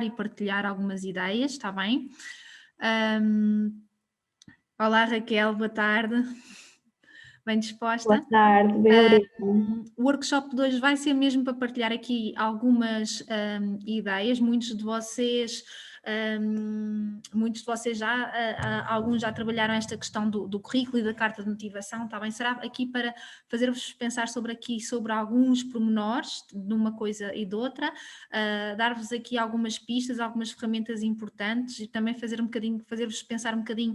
e partilhar algumas ideias, está bem? Olá Raquel, boa tarde. Bem disposta? Boa tarde, bem obrigada. O workshop de hoje vai ser mesmo para partilhar aqui algumas ideias. Muitos de vocês alguns já trabalharam esta questão do currículo e da carta de motivação, está bem? Será aqui para fazer-vos pensar sobre alguns pormenores de uma coisa e de outra, dar-vos aqui algumas pistas, algumas ferramentas importantes e também fazer-vos pensar um bocadinho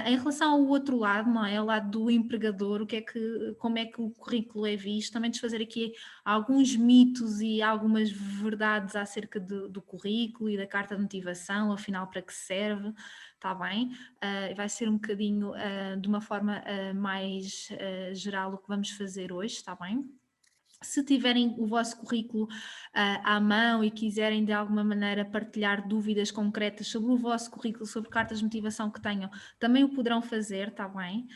em relação ao outro lado, não é? Ao lado do empregador, como é que o currículo é visto, também desfazer aqui alguns mitos e algumas verdades acerca do currículo e da carta de motivação, afinal para que serve, está bem? Vai ser um bocadinho de uma forma mais geral o que vamos fazer hoje, está bem? Se tiverem o vosso currículo à mão e quiserem de alguma maneira partilhar dúvidas concretas sobre o vosso currículo, sobre cartas de motivação que tenham, também o poderão fazer, está bem?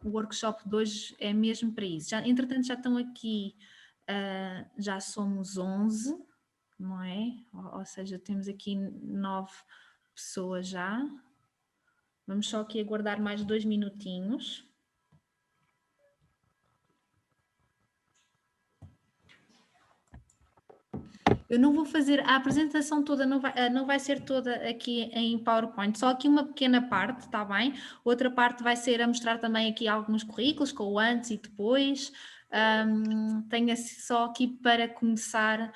O workshop de hoje é mesmo para isso. Entretanto, já estão aqui, já somos 11, não é? Ou seja, temos aqui 9 pessoas já. Vamos só aqui aguardar mais 2 minutinhos. Eu não vou fazer a apresentação toda, não vai ser toda aqui em PowerPoint, só aqui uma pequena parte, está bem? Outra parte vai ser a mostrar também aqui alguns currículos, com o antes e depois. Tenho só aqui para começarmos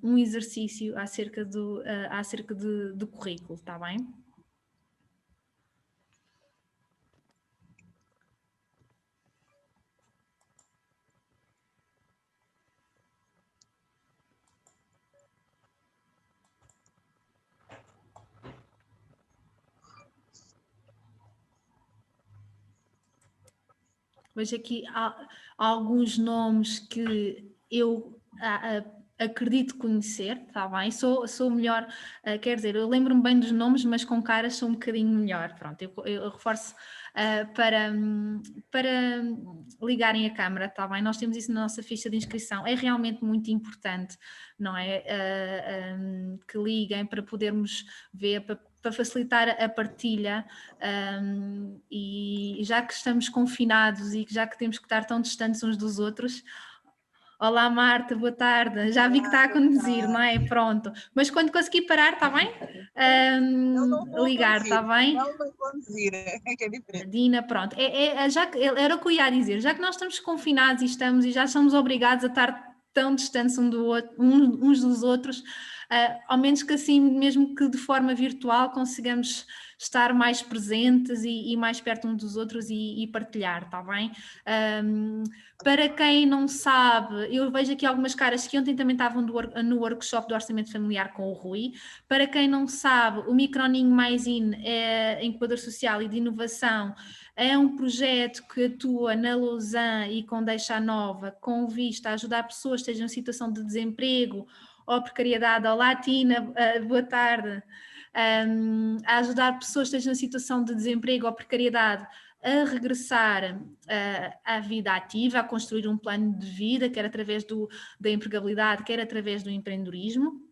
um exercício acerca do currículo, está bem? Vejo aqui alguns nomes que eu acredito conhecer, está bem? Sou melhor, quer dizer, eu lembro-me bem dos nomes, mas com caras sou um bocadinho melhor. Pronto, eu reforço para ligarem a câmara, está bem? Nós temos isso na nossa ficha de inscrição, é realmente muito importante, não é? Que liguem para podermos ver, para facilitar a partilha, e já que estamos confinados e já que temos que estar tão distantes uns dos outros. Olá Marta, boa tarde, já vi que está a conduzir, não é? Pronto, mas quando conseguir parar, está bem? Ligar, está bem? Não vou conduzir, é que é diferente. Dina, pronto, era o que eu ia dizer, já que nós estamos confinados e já somos obrigados a estar tão distantes uns dos outros, ao menos que assim, mesmo que de forma virtual, consigamos estar mais presentes e mais perto uns dos outros e partilhar, está bem? Para quem não sabe, eu vejo aqui algumas caras que ontem também estavam no workshop do Orçamento Familiar com o Rui. Para quem não sabe, o Microninho Mais In é incubador social e de inovação, é um projeto que atua na Lausanne e Condeixa Nova com vista a ajudar pessoas que estejam em situação de desemprego ou precariedade. Olá Tina, boa tarde. A ajudar pessoas que estejam em situação de desemprego ou precariedade a regressar à vida ativa, a construir um plano de vida, quer através da empregabilidade, quer através do empreendedorismo.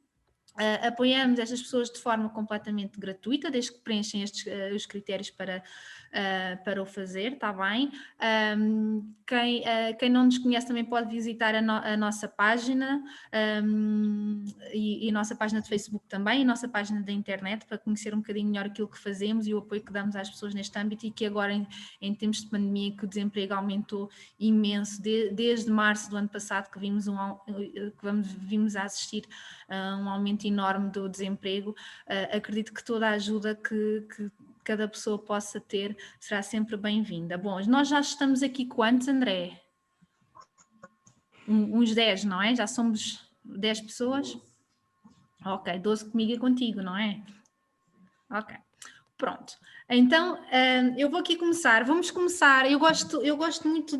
Apoiamos estas pessoas de forma completamente gratuita, desde que preenchem os critérios para o fazer, está bem? Quem não nos conhece também pode visitar a nossa página e a nossa página de Facebook também, a nossa página da internet, para conhecer um bocadinho melhor aquilo que fazemos e o apoio que damos às pessoas neste âmbito, e que agora em tempos de pandemia, que o desemprego aumentou imenso, desde março do ano passado que vimos a assistir a um aumento enorme do desemprego. Acredito que toda a ajuda que cada pessoa possa ter será sempre bem-vinda. Bom, nós já estamos aqui quantos, André? Uns 10, não é? Já somos 10 pessoas? Ok, 12 comigo e contigo, não é? Ok, pronto. Então, eu vou aqui começar. Vamos começar. Eu gosto muito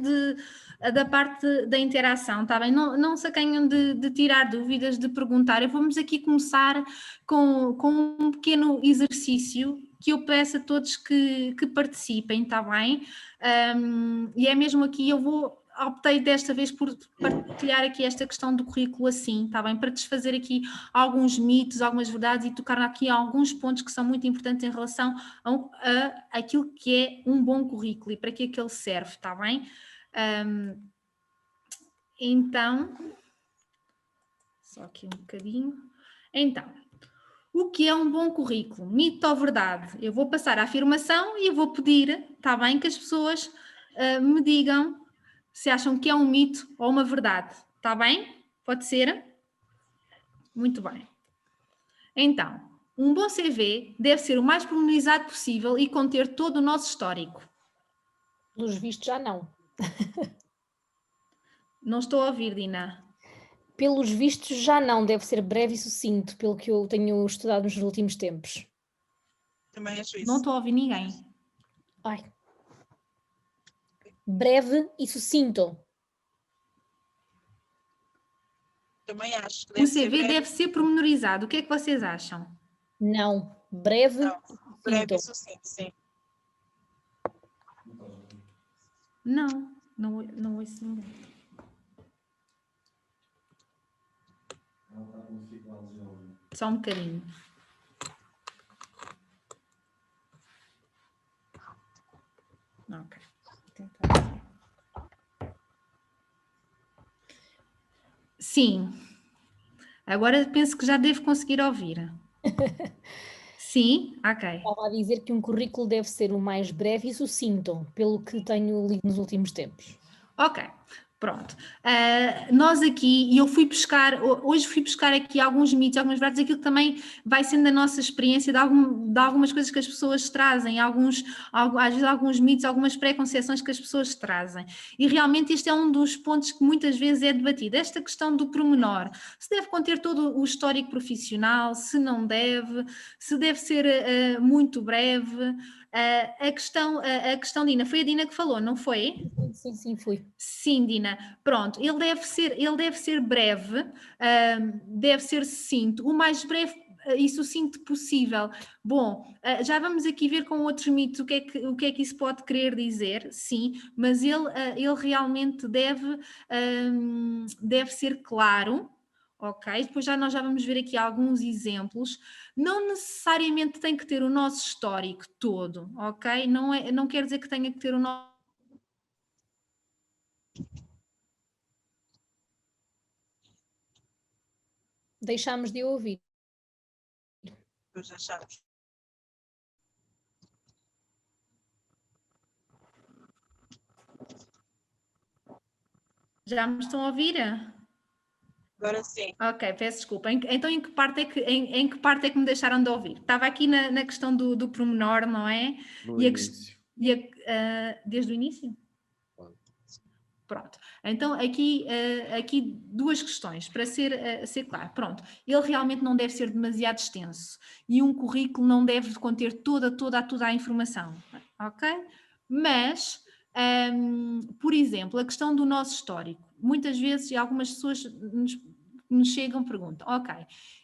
da parte da interação, está bem? Não se acanham de tirar dúvidas, de perguntar. Vamos aqui começar com um pequeno exercício que eu peço a todos que participem, está bem? E é mesmo aqui, eu vou optei desta vez por partilhar aqui esta questão do currículo assim, está bem? Para desfazer aqui alguns mitos, algumas verdades e tocar aqui alguns pontos que são muito importantes em relação a aquilo que é um bom currículo e para que é que ele serve, está bem? Então, só aqui um bocadinho. Então, o que é um bom currículo? Mito ou verdade? Eu vou passar a afirmação e eu vou pedir, está bem, que as pessoas me digam se acham que é um mito ou uma verdade. Está bem? Pode ser? Muito bem. Então, um bom CV deve ser o mais pormenorizado possível e conter todo o nosso histórico. Pelos vistos, já não. Não estou a ouvir, Dina. Pelos vistos, já não. Deve ser breve e sucinto, pelo que eu tenho estudado nos últimos tempos. Também acho isso. Não estou a ouvir ninguém. Ai. Breve e sucinto. Também acho que O CV deve ser pormenorizado. O que é que vocês acham? Não. Breve breve e sucinto. sucinto, sim. Não ouço ninguém. Só um bocadinho. Ok. Sim. Agora penso que já devo conseguir ouvir. Sim? Ok. Estava a dizer que um currículo deve ser o mais breve e sucinto, pelo que tenho lido nos últimos tempos. Ok. Pronto, nós aqui, e eu fui buscar, hoje fui buscar aqui alguns mitos, algumas verdades, aquilo que também vai sendo da nossa experiência, de algumas coisas que as pessoas trazem, às vezes alguns mitos, algumas preconceições que as pessoas trazem. E realmente este é um dos pontos que muitas vezes é debatido, esta questão do pormenor, se deve conter todo o histórico profissional, se não deve, se deve ser muito breve. A questão, Dina, foi a Dina que falou, não foi? Sim, fui. Sim, Dina, pronto, ele deve ser breve, deve ser sucinto, o mais breve e sucinto possível. Bom, já vamos aqui ver com outros mitos o que é que isso pode querer dizer, sim, mas ele realmente deve ser claro. Ok, depois nós já vamos ver aqui alguns exemplos. Não necessariamente tem que ter o nosso histórico todo, ok? Não quer dizer que tenha que ter o nosso. Deixámos de ouvir. Pois achamos. Já me estão a ouvir? Agora sim. Ok, peço desculpa. Então em que parte é que me deixaram de ouvir? Estava aqui na questão do pormenor, não é? No início. Desde o início? Pronto. Então aqui duas questões, para ser claro. Pronto, ele realmente não deve ser demasiado extenso e um currículo não deve conter toda a informação, ok? Mas, por exemplo, a questão do nosso histórico. Muitas vezes algumas pessoas nos chegam e perguntam, ok,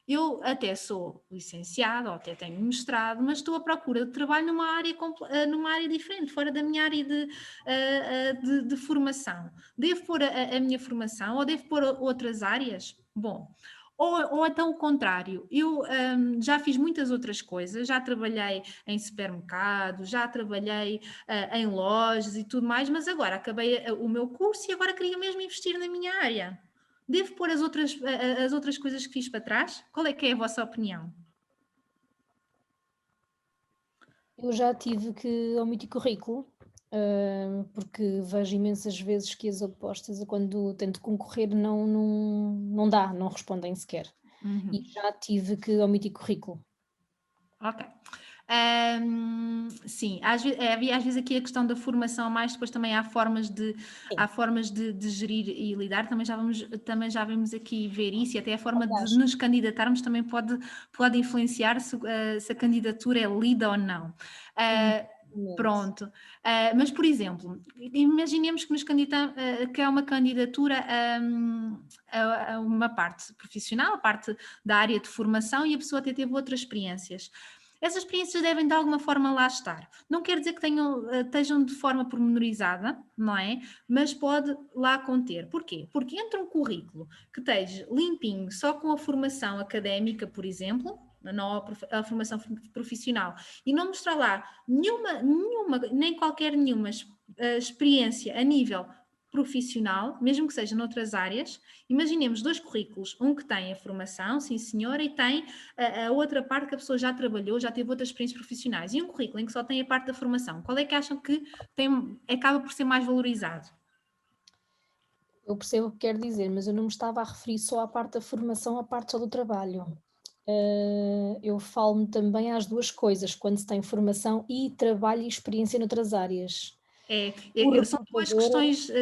eu até sou licenciado ou até tenho mestrado, mas estou à procura de trabalho numa área diferente, fora da minha área de formação. Devo pôr a minha formação ou devo pôr outras áreas? Bom, ou então o contrário, eu já fiz muitas outras coisas, já trabalhei em supermercados, já trabalhei em lojas e tudo mais, mas agora acabei o meu curso e agora queria mesmo investir na minha área. Devo pôr as outras coisas que fiz para trás? Qual é que é a vossa opinião? Eu já tive que omitir currículo, porque vejo imensas vezes que as opostas, quando tento concorrer, não dá, não respondem sequer. E já tive que omitir currículo. Ok. Sim, havia às vezes aqui a questão da formação, mas depois também há formas de gerir e lidar, também já vamos aqui ver isso, e até a forma de nos candidatarmos também pode influenciar se a candidatura é lida ou não. Pronto, mas por exemplo, imaginemos que nos candidatamos, que é uma candidatura a uma parte profissional, a parte da área de formação, e a pessoa até teve outras experiências. Essas experiências devem de alguma forma lá estar. Não quer dizer que estejam de forma pormenorizada, não é? Mas pode lá conter. Porquê? Porque entre um currículo que esteja limpinho, só com a formação académica, por exemplo, não a formação profissional, e não mostrar lá nenhuma, nem qualquer nenhuma experiência a nível profissional, mesmo que seja noutras áreas. Imaginemos 2 currículos, um que tem a formação, sim senhora, e tem a outra parte que a pessoa já trabalhou, já teve outras experiências profissionais, e um currículo em que só tem a parte da formação. Qual é que acham que acaba por ser mais valorizado? Eu percebo o que quer dizer, mas eu não me estava a referir só à parte da formação, à parte só do trabalho. Eu falo-me também às duas coisas, quando se tem formação e trabalho e experiência noutras áreas.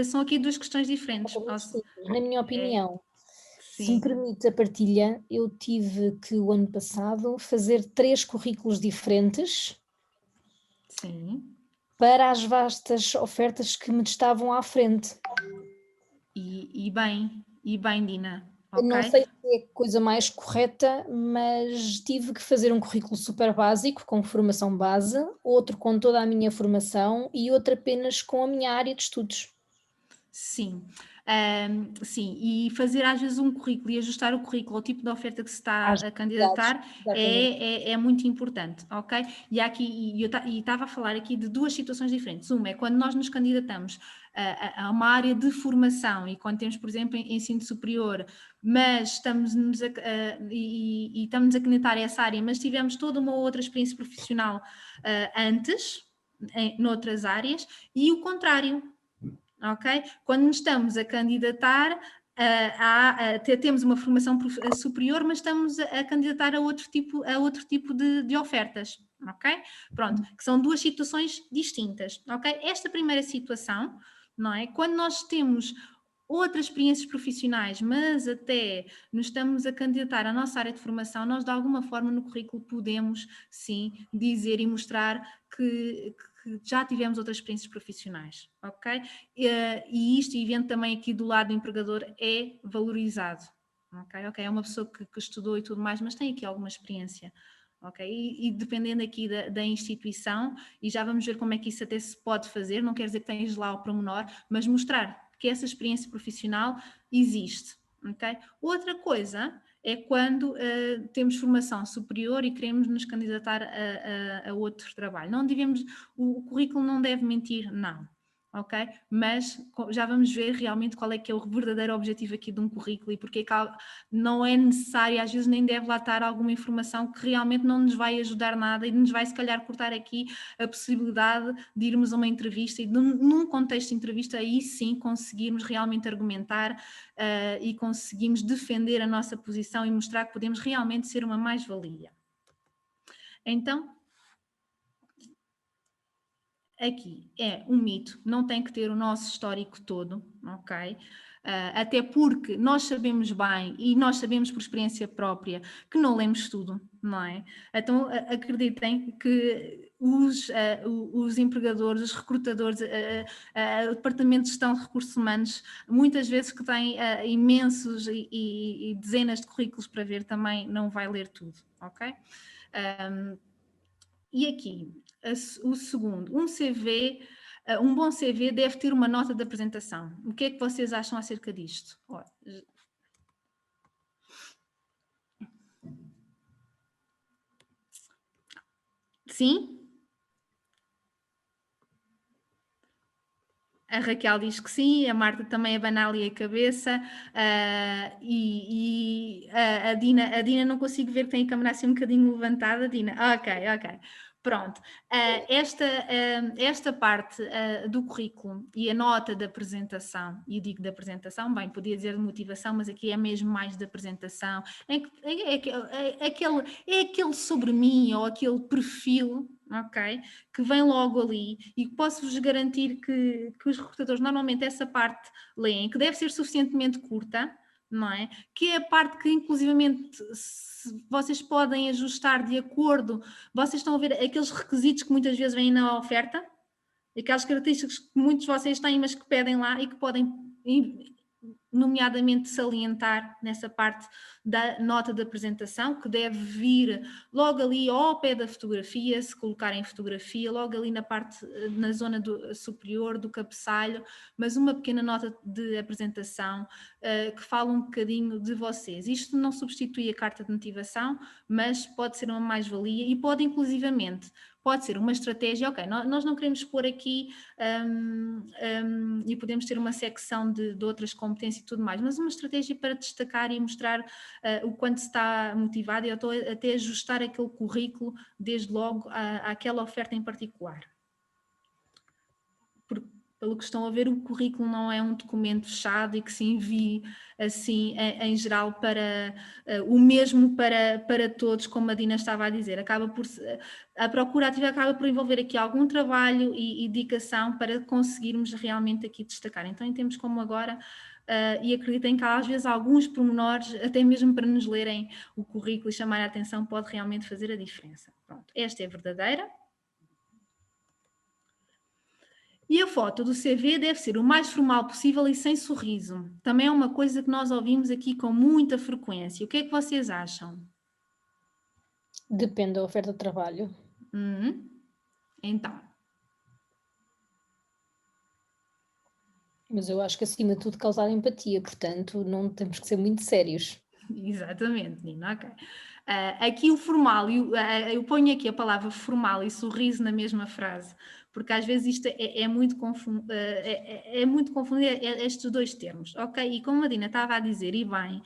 São aqui 2 questões diferentes. Na minha opinião, se me Sim. permite a partilha, eu tive que o ano passado fazer 3 currículos diferentes. Sim. Para as vastas ofertas que me estavam à frente. E bem, Dina. Okay. Não sei se é a coisa mais correta, mas tive que fazer um currículo super básico, com formação base, outro com toda a minha formação e outro apenas com a minha área de estudos. Sim. Sim, e fazer às vezes um currículo e ajustar o currículo ao tipo de oferta que se está a candidatar é muito importante, ok? E estava a falar aqui de 2 situações diferentes. Uma é quando nós nos candidatamos a uma área de formação e quando temos, por exemplo, ensino superior, mas estamos-nos a candidatar a essa área, mas tivemos toda uma outra experiência profissional antes, noutras áreas, e o contrário. Ok? Quando nos estamos a candidatar, temos uma formação superior, mas estamos a candidatar a outro tipo de ofertas, ok? Pronto, que são 2 situações distintas, ok? Esta primeira situação, não é? Quando nós temos outras experiências profissionais, mas até nos estamos a candidatar à nossa área de formação, nós de alguma forma no currículo podemos, sim, dizer e mostrar que já tivemos outras experiências profissionais, ok? E isto, e vendo também aqui do lado do empregador, é valorizado, ok? É uma pessoa que estudou e tudo mais, mas tem aqui alguma experiência, ok? E dependendo aqui da instituição, e já vamos ver como é que isso até se pode fazer, não quer dizer que tenhas lá o pormenor, mas mostrar que essa experiência profissional existe, ok? Outra coisa é quando temos formação superior e queremos nos candidatar a outro trabalho. O currículo não deve mentir, não, ok? Mas já vamos ver realmente qual é que é o verdadeiro objetivo aqui de um currículo e porque não é necessário, às vezes nem deve lá estar alguma informação que realmente não nos vai ajudar nada e nos vai se calhar cortar aqui a possibilidade de irmos a uma entrevista e num contexto de entrevista aí sim conseguirmos realmente argumentar e conseguimos defender a nossa posição e mostrar que podemos realmente ser uma mais-valia. Então, aqui é um mito, não tem que ter o nosso histórico todo, ok? Até porque nós sabemos bem e nós sabemos por experiência própria que não lemos tudo, não é? Então acreditem que os empregadores, os recrutadores, o Departamento de Gestão de Recursos Humanos, muitas vezes que têm imensos e dezenas de currículos para ver, também não vai ler tudo, ok? E aqui, o segundo, um bom CV deve ter uma nota de apresentação. O que é que vocês acham acerca disto? Sim? A Raquel diz que sim, a Marta também abana ali a cabeça e a Dina não consigo ver que tem a câmera assim um bocadinho levantada, Dina. Ok. Pronto, esta parte do currículo e a nota da apresentação, e digo da apresentação, bem, podia dizer de motivação, mas aqui é mesmo mais de apresentação, é aquele sobre mim ou aquele perfil, ok, que vem logo ali e posso-vos garantir que os recrutadores normalmente essa parte leem, que deve ser suficientemente curta, não é? Que é a parte que inclusivamente vocês podem ajustar de acordo, vocês estão a ver aqueles requisitos que muitas vezes vêm na oferta, aquelas características que muitos de vocês têm, mas que pedem lá e que podem nomeadamente salientar nessa parte da nota de apresentação, que deve vir logo ali ao pé da fotografia, se colocarem fotografia, logo ali na zona superior do cabeçalho, mas uma pequena nota de apresentação que fala um bocadinho de vocês. Isto não substitui a carta de motivação, mas pode ser uma mais-valia e pode inclusivamente, pode ser uma estratégia, ok, nós não queremos pôr aqui e podemos ter uma secção de outras competências e tudo mais, mas uma estratégia para destacar e mostrar o quanto se está motivado e até ajustar aquele currículo desde logo àquela oferta em particular. Pelo que estão a ver, o currículo não é um documento fechado e que se envie assim em geral para o mesmo para todos, como a Dina estava a dizer. A procura ativa acaba por envolver aqui algum trabalho e dedicação para conseguirmos realmente aqui destacar. Então, em tempos como agora, e acreditem que às vezes alguns pormenores, até mesmo para nos lerem o currículo e chamar a atenção, pode realmente fazer a diferença. Pronto, esta é verdadeira. E a foto do CV deve ser o mais formal possível e sem sorriso. Também é uma coisa que nós ouvimos aqui com muita frequência. O que é que vocês acham? Depende da oferta de trabalho. Então. Mas eu acho que acima de tudo causar empatia, portanto não temos que ser muito sérios. Exatamente, Nina, ok. Aqui o formal, eu ponho aqui a palavra formal e sorriso na mesma frase, porque às vezes isto é muito confundido estes dois termos, ok? E como a Dina estava a dizer, e bem,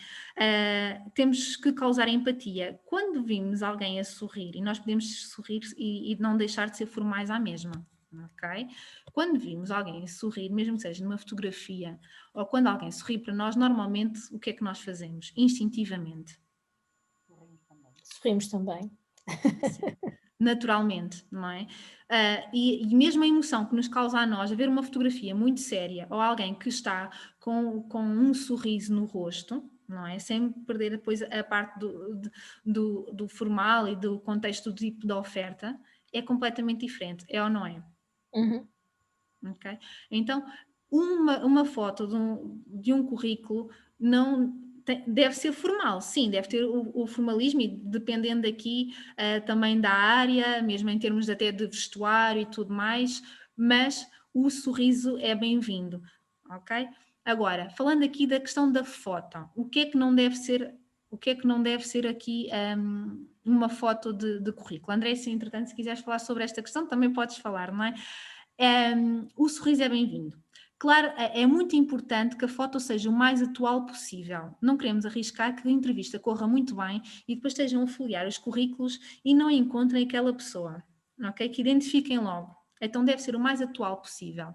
temos que causar empatia. Quando vimos alguém a sorrir, e nós podemos sorrir e não deixar de ser formais à mesma, ok? Quando vimos alguém sorrir, mesmo que seja numa fotografia, ou quando alguém sorri para nós, normalmente o que é que nós fazemos? Instintivamente. Sorrimos também. Sim. Naturalmente, não é? E mesmo a emoção que nos causa a nós, ver uma fotografia muito séria ou alguém que está com um sorriso no rosto, não é? Sem perder depois a parte do formal e do contexto do tipo da oferta, é completamente diferente, é ou não é? Uhum. Okay? Então, uma foto de um currículo não deve ser formal, sim, deve ter o formalismo e dependendo aqui também da área, mesmo em termos até de vestuário e tudo mais, mas o sorriso é bem-vindo, ok? Agora, falando aqui da questão da foto, o que é que não deve ser aqui uma foto de currículo? André, se entretanto, se quiseres falar sobre esta questão, também podes falar, não é? O sorriso é bem-vindo. Claro, é muito importante que a foto seja o mais atual possível. Não queremos arriscar que a entrevista corra muito bem e depois estejam a folhear os currículos e não encontrem aquela pessoa, ok? Que identifiquem logo. Então deve ser o mais atual possível.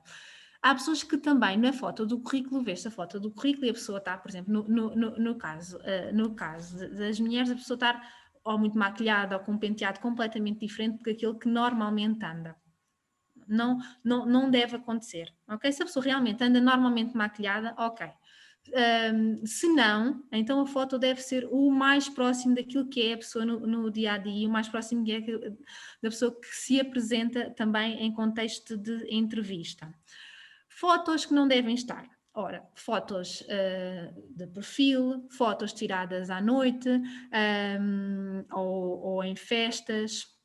Há pessoas que também na foto do currículo, vê-se a foto do currículo e a pessoa está, por exemplo, no caso das mulheres, a pessoa está ou muito maquilhada ou com um penteado completamente diferente do que aquele que normalmente anda. Não deve acontecer, ok? Se a pessoa realmente anda normalmente maquilhada, ok. Se não, então a foto deve ser o mais próximo daquilo que é a pessoa no dia a dia, o mais próximo da pessoa que se apresenta também em contexto de entrevista. Fotos que não devem estar. Ora, fotos de perfil, fotos tiradas à noite ou em festas.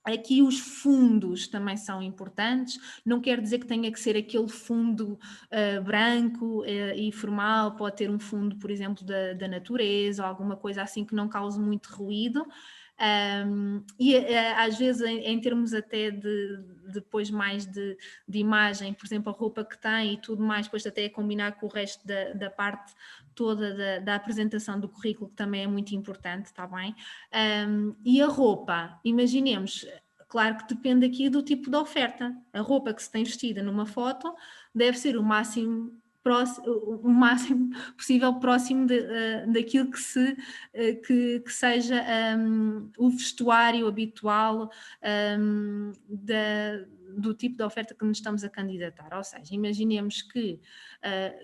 Aqui os fundos também são importantes, não quer dizer que tenha que ser aquele fundo branco e formal, pode ter um fundo, por exemplo, da natureza, ou alguma coisa assim que não cause muito ruído. Às vezes em termos até depois mais de imagem, por exemplo, a roupa que tem e tudo mais, depois até combinar com o resto da parte toda da apresentação do currículo, que também é muito importante, está bem? E a roupa, imaginemos, claro que depende aqui do tipo de oferta. A roupa que se tem vestida numa foto deve ser o máximo possível próximo daquilo que seja o vestuário habitual do tipo de oferta que nos estamos a candidatar. Ou seja, imaginemos que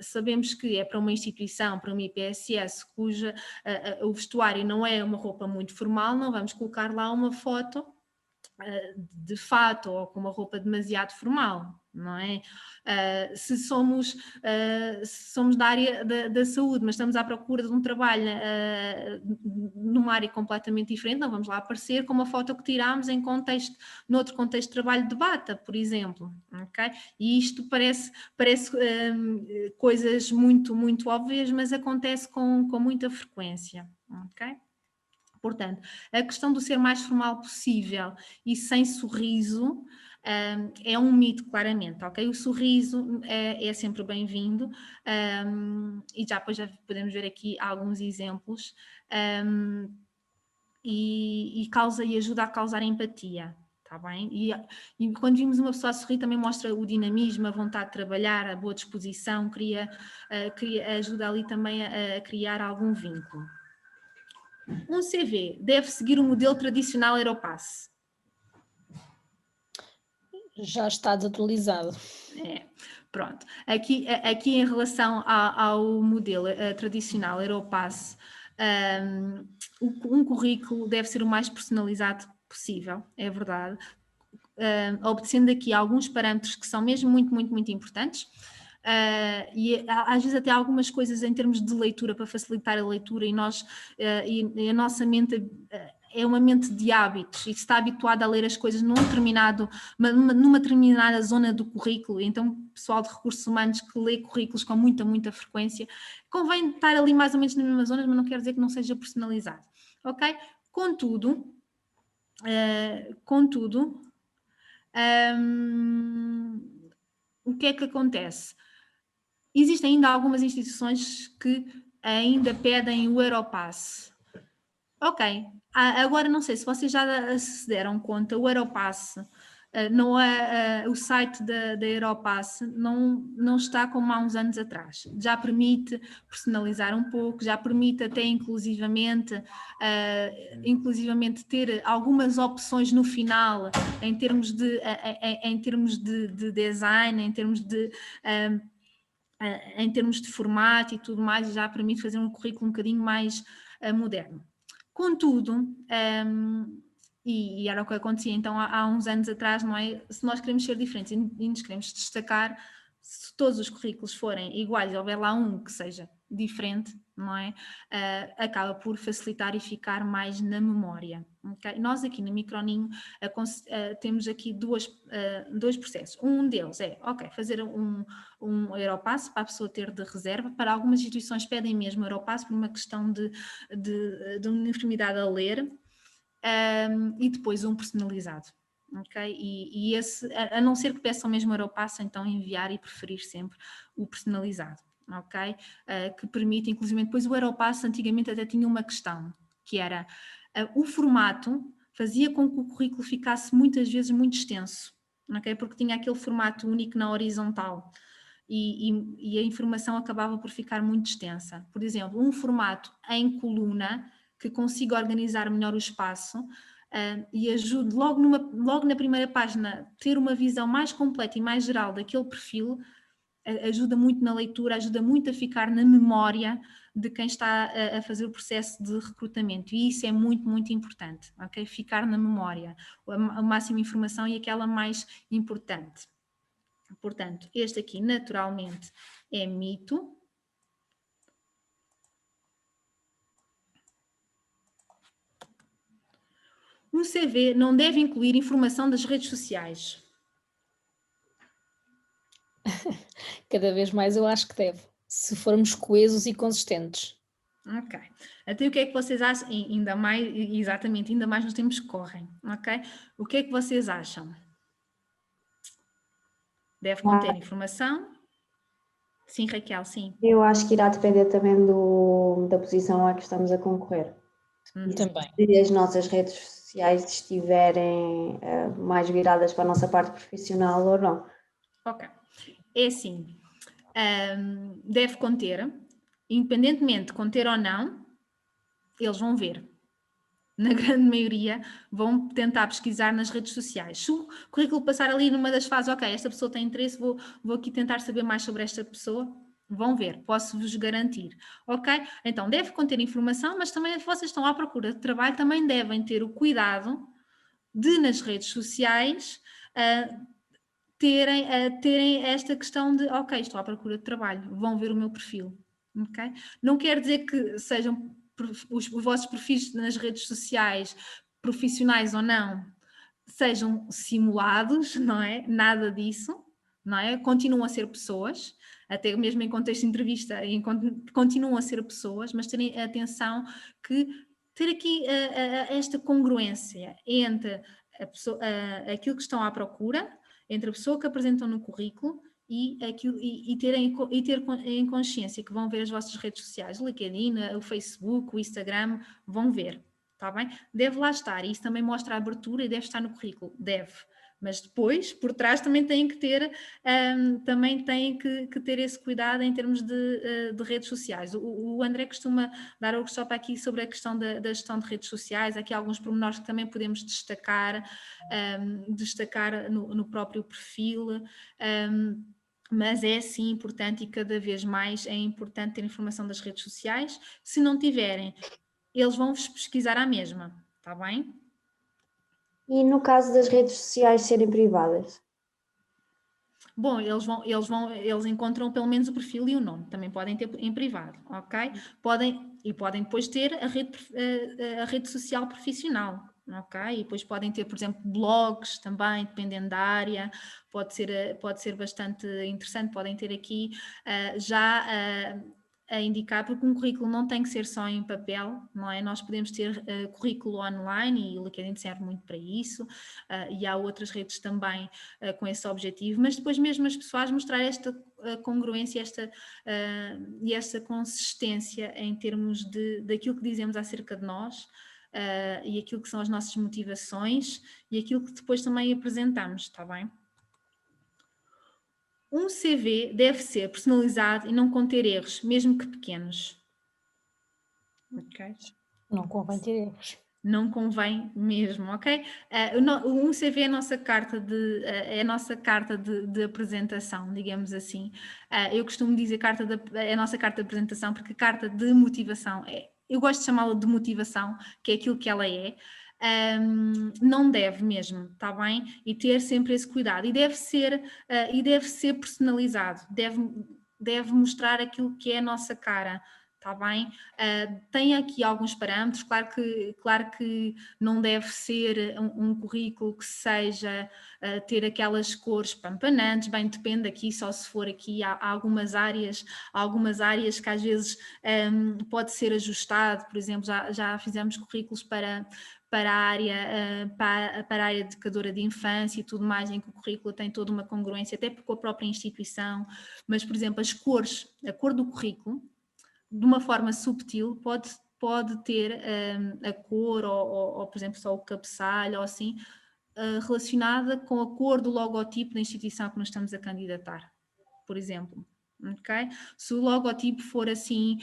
sabemos que é para uma instituição, para uma IPSS, cuja o vestuário não é uma roupa muito formal, não vamos colocar lá uma foto de fato ou com uma roupa demasiado formal, não é? Se somos da área da saúde, mas estamos à procura de um trabalho numa área completamente diferente, não vamos lá aparecer com uma foto que tirámos noutro contexto de trabalho de bata, por exemplo, ok? E isto parece coisas muito, muito óbvias, mas acontece com muita frequência, ok? Portanto, a questão do ser mais formal possível e sem sorriso é um mito, claramente, ok? O sorriso é sempre bem-vindo e depois já podemos ver aqui alguns exemplos e ajuda a causar empatia, está bem? E quando vimos uma pessoa a sorrir também mostra o dinamismo, a vontade de trabalhar, a boa disposição, ajuda ali também a criar algum vínculo. Um CV deve seguir o modelo tradicional Aeropass? Já está desatualizado. Pronto. Aqui em relação ao modelo tradicional Aeropass, um currículo deve ser o mais personalizado possível, é verdade, obedecendo aqui alguns parâmetros que são mesmo muito, muito, muito importantes. E às vezes até algumas coisas em termos de leitura para facilitar a leitura e a nossa mente é uma mente de hábitos e está habituada a ler as coisas numa determinada zona do currículo, então o pessoal de recursos humanos que lê currículos com muita, muita frequência, convém estar ali mais ou menos nas mesmas zonas, mas não quer dizer que não seja personalizado, ok? Contudo, o que é que acontece? Existem ainda algumas instituições que ainda pedem o Aeropass. Ok, agora não sei se vocês já se deram conta, o Aeropass, o site da Aeropass não está como há uns anos atrás. Já permite personalizar um pouco, já permite até inclusivamente ter algumas opções no final em termos de design, em termos de formato e tudo mais, já permite fazer um currículo um bocadinho mais moderno. Contudo, e era o que acontecia então há uns anos atrás, não é? Se nós queremos ser diferentes e nos queremos destacar, se todos os currículos forem iguais, houver lá um que seja diferente, não é? Acaba por facilitar e ficar mais na memória. Okay? Nós aqui na Microninho temos aqui dois processos. Um deles é, fazer um Aeropass para a pessoa ter de reserva. Para algumas instituições pedem mesmo Aeropass por uma questão de uniformidade a ler, e depois um personalizado. Okay? E esse, a não ser que peçam mesmo Aeropass, então enviar e preferir sempre o personalizado. Okay? Que permite, inclusive, depois o Aeropass antigamente até tinha uma questão, que era o formato fazia com que o currículo ficasse muitas vezes muito extenso, okay? Porque tinha aquele formato único na horizontal e a informação acabava por ficar muito extensa. Por exemplo, um formato em coluna que consiga organizar melhor o espaço e ajude logo na primeira página ter uma visão mais completa e mais geral daquele perfil, ajuda muito na leitura, ajuda muito a ficar na memória de quem está a fazer o processo de recrutamento, e isso é muito, muito importante, ok? Ficar na memória, a máxima informação e aquela mais importante. Portanto, este aqui naturalmente é mito. Um CV não deve incluir informação das redes sociais. Cada vez mais eu acho que deve, se formos coesos e consistentes. Ok. Até o que é que vocês acham? Ainda mais nos tempos que correm, ok? O que é que vocês acham? Deve conter informação? Sim, Raquel, sim. Eu acho que irá depender também da posição a que estamos a concorrer. Também. Se as nossas redes sociais estiverem mais viradas para a nossa parte profissional ou não. Ok. É assim, deve conter, independentemente de conter ou não, eles vão ver. Na grande maioria vão tentar pesquisar nas redes sociais. Se o currículo passar ali numa das fases, ok, esta pessoa tem interesse, vou aqui tentar saber mais sobre esta pessoa, vão ver, posso-vos garantir, ok? Então deve conter informação, mas também se vocês estão à procura de trabalho, também devem ter o cuidado de nas redes sociais terem esta questão de, ok, estou à procura de trabalho, vão ver o meu perfil, ok? Não quer dizer que sejam os vossos perfis nas redes sociais, profissionais ou não, sejam simulados, não é? Nada disso, não é? Continuam a ser pessoas, até mesmo em contexto de entrevista, continuam a ser pessoas, mas terem atenção que ter aqui esta congruência entre aquilo que estão à procura, entre a pessoa que apresentam no currículo e ter em consciência que vão ver as vossas redes sociais, o LinkedIn, o Facebook, o Instagram, vão ver, está bem? Deve lá estar, e isso também mostra a abertura e deve estar no currículo, deve. Mas depois, por trás, também têm que ter, ter esse cuidado em termos de redes sociais. O André costuma dar o workshop aqui sobre a questão da gestão de redes sociais, aqui alguns pormenores que também podemos destacar no próprio perfil, mas é sim importante, e cada vez mais é importante ter informação das redes sociais. Se não tiverem, eles vão-vos pesquisar à mesma, está bem? E no caso das redes sociais serem privadas? Bom, eles encontram pelo menos o perfil e o nome, também podem ter em privado, ok? Podem depois ter a rede social profissional, ok? E depois podem ter, por exemplo, blogs também, dependendo da área, pode ser bastante interessante, podem ter aqui a indicar, porque um currículo não tem que ser só em papel, não é? Nós podemos ter currículo online, e o LinkedIn serve muito para isso, e há outras redes também com esse objetivo, mas depois mesmo as pessoas mostrar esta congruência e esta consistência em termos daquilo que dizemos acerca de nós, e aquilo que são as nossas motivações e aquilo que depois também apresentamos, está bem? Um CV deve ser personalizado e não conter erros, mesmo que pequenos. Ok? Não convém ter erros. Não convém mesmo, ok? Um CV é a nossa carta de apresentação, digamos assim. Eu costumo dizer é a nossa carta de apresentação, porque carta de motivação eu gosto de chamá-la de motivação, que é aquilo que ela é. Não deve mesmo, está bem? E ter sempre esse cuidado. E deve ser personalizado, deve mostrar aquilo que é a nossa cara. Está bem? Tem aqui alguns parâmetros, claro que não deve ser um currículo que seja ter aquelas cores pampanantes, bem, depende aqui, só se for aqui, há algumas áreas que às vezes pode ser ajustado, por exemplo, já fizemos currículos para a área educadora de infância e tudo mais, em que o currículo tem toda uma congruência, até com a própria instituição, mas, por exemplo, as cores, a cor do currículo, de uma forma subtil, pode ter a cor ou, por exemplo, só o cabeçalho ou assim, relacionada com a cor do logotipo da instituição que nos estamos a candidatar, por exemplo. Okay? Se o logotipo for assim,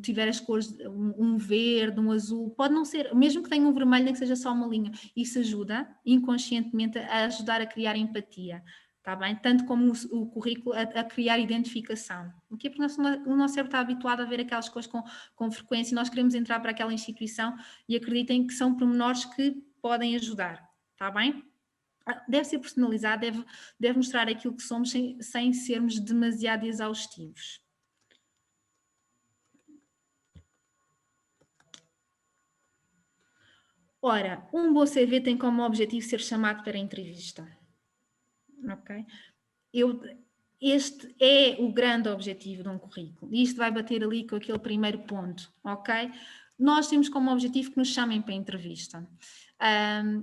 tiver as cores, um verde, um azul, pode não ser, mesmo que tenha um vermelho, nem que seja só uma linha, isso ajuda inconscientemente a ajudar a criar empatia. Está bem? Tanto como o currículo a criar identificação. Porque o nosso cérebro está habituado a ver aquelas coisas com frequência, e nós queremos entrar para aquela instituição, e acreditem que são pormenores que podem ajudar. Está bem? Deve ser personalizado, deve mostrar aquilo que somos sem sermos demasiado exaustivos. Ora, um bom CV tem como objetivo ser chamado para a entrevista. Ok? Este é o grande objetivo de um currículo. E isto vai bater ali com aquele primeiro ponto, ok? Nós temos como objetivo que nos chamem para a entrevista.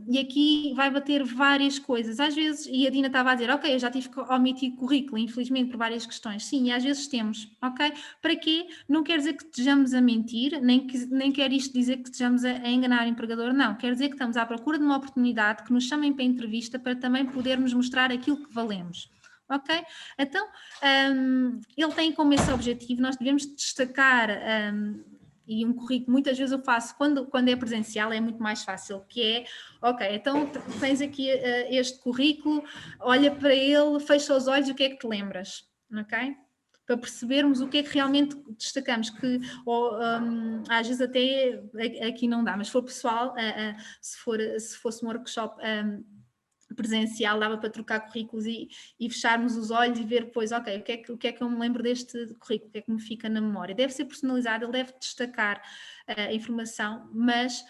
E aqui vai bater várias coisas. Às vezes, e a Dina estava a dizer, ok, eu já tive que omitir currículo, infelizmente, por várias questões. Sim, às vezes temos, ok? Para quê? Não quer dizer que estejamos a mentir, nem quer isto dizer que estejamos a enganar o empregador, não. Quer dizer que estamos à procura de uma oportunidade, que nos chamem para a entrevista, para também podermos mostrar aquilo que valemos. Ok? Então, ele tem como esse objetivo, nós devemos destacar, e um currículo, muitas vezes eu faço, quando é presencial é muito mais fácil, que é, ok, então tens aqui este currículo, olha para ele, fecha os olhos, o que é que te lembras? Ok? para percebermos o que é que realmente destacamos, que ou, às vezes até aqui não dá, mas se for pessoal, se fosse um workshop presencial, dava para trocar currículos e fecharmos os olhos e ver depois, ok, o que é que eu me lembro deste currículo, o que é que me fica na memória. Deve ser personalizado, ele deve destacar a informação, mas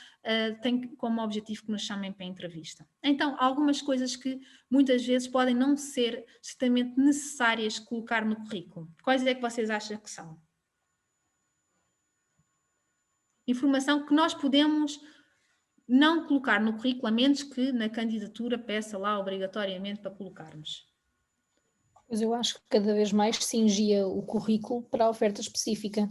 tem como objetivo que nos chamem para a entrevista. Então, algumas coisas que muitas vezes podem não ser estritamente necessárias colocar no currículo. Quais é que vocês acham que são? Informação que nós podemos não colocar no currículo, a menos que na candidatura peça lá obrigatoriamente para colocarmos. Mas eu acho que cada vez mais cingia o currículo para a oferta específica.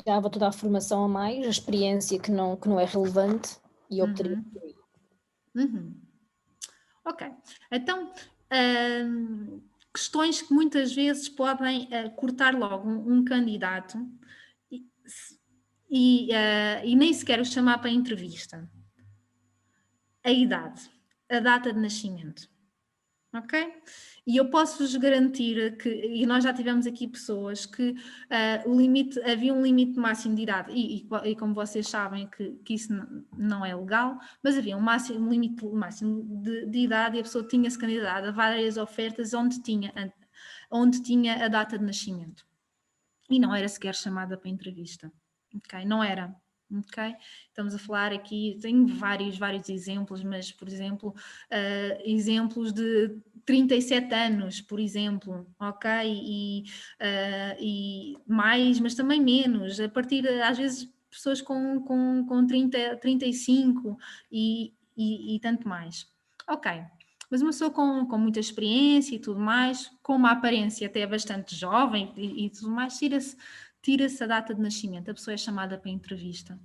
Tirava toda a formação a mais, a experiência que não é relevante e optaria por aí. Ok, então questões que muitas vezes podem cortar logo um candidato e nem sequer o chamar para a entrevista. A idade, a data de nascimento, ok? E eu posso-vos garantir que, e nós já tivemos aqui pessoas que havia um limite máximo de idade, e como vocês sabem que isso não é legal, mas havia um limite máximo de idade e a pessoa tinha-se candidatado a várias ofertas onde tinha a data de nascimento. E não era sequer chamada para entrevista, ok? Não era. Okay? Estamos a falar aqui, tenho vários exemplos, mas, por exemplo, exemplos de 37 anos, por exemplo, ok? E mais, mas também menos, a partir, às vezes, pessoas com 30, 35 e tanto mais. Ok, mas uma pessoa com muita experiência e tudo mais, com uma aparência até bastante jovem e tudo mais, tira-se a data de nascimento, a pessoa é chamada para a entrevista,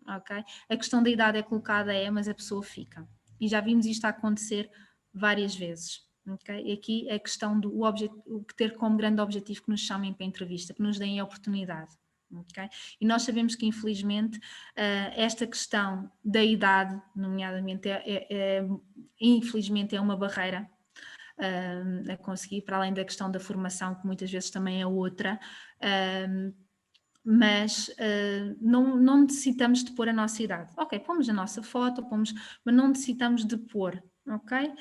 ok? A questão da idade é colocada, mas a pessoa fica. E já vimos isto acontecer várias vezes, ok? E aqui a questão do ter como grande objetivo que nos chamem para a entrevista, que nos deem a oportunidade, ok? E nós sabemos que, infelizmente, esta questão da idade, nomeadamente, infelizmente é uma barreira a conseguir, para além da questão da formação, que muitas vezes também é outra, mas não necessitamos de pôr a nossa idade. Ok, pomos a nossa foto, mas não necessitamos de pôr, ok?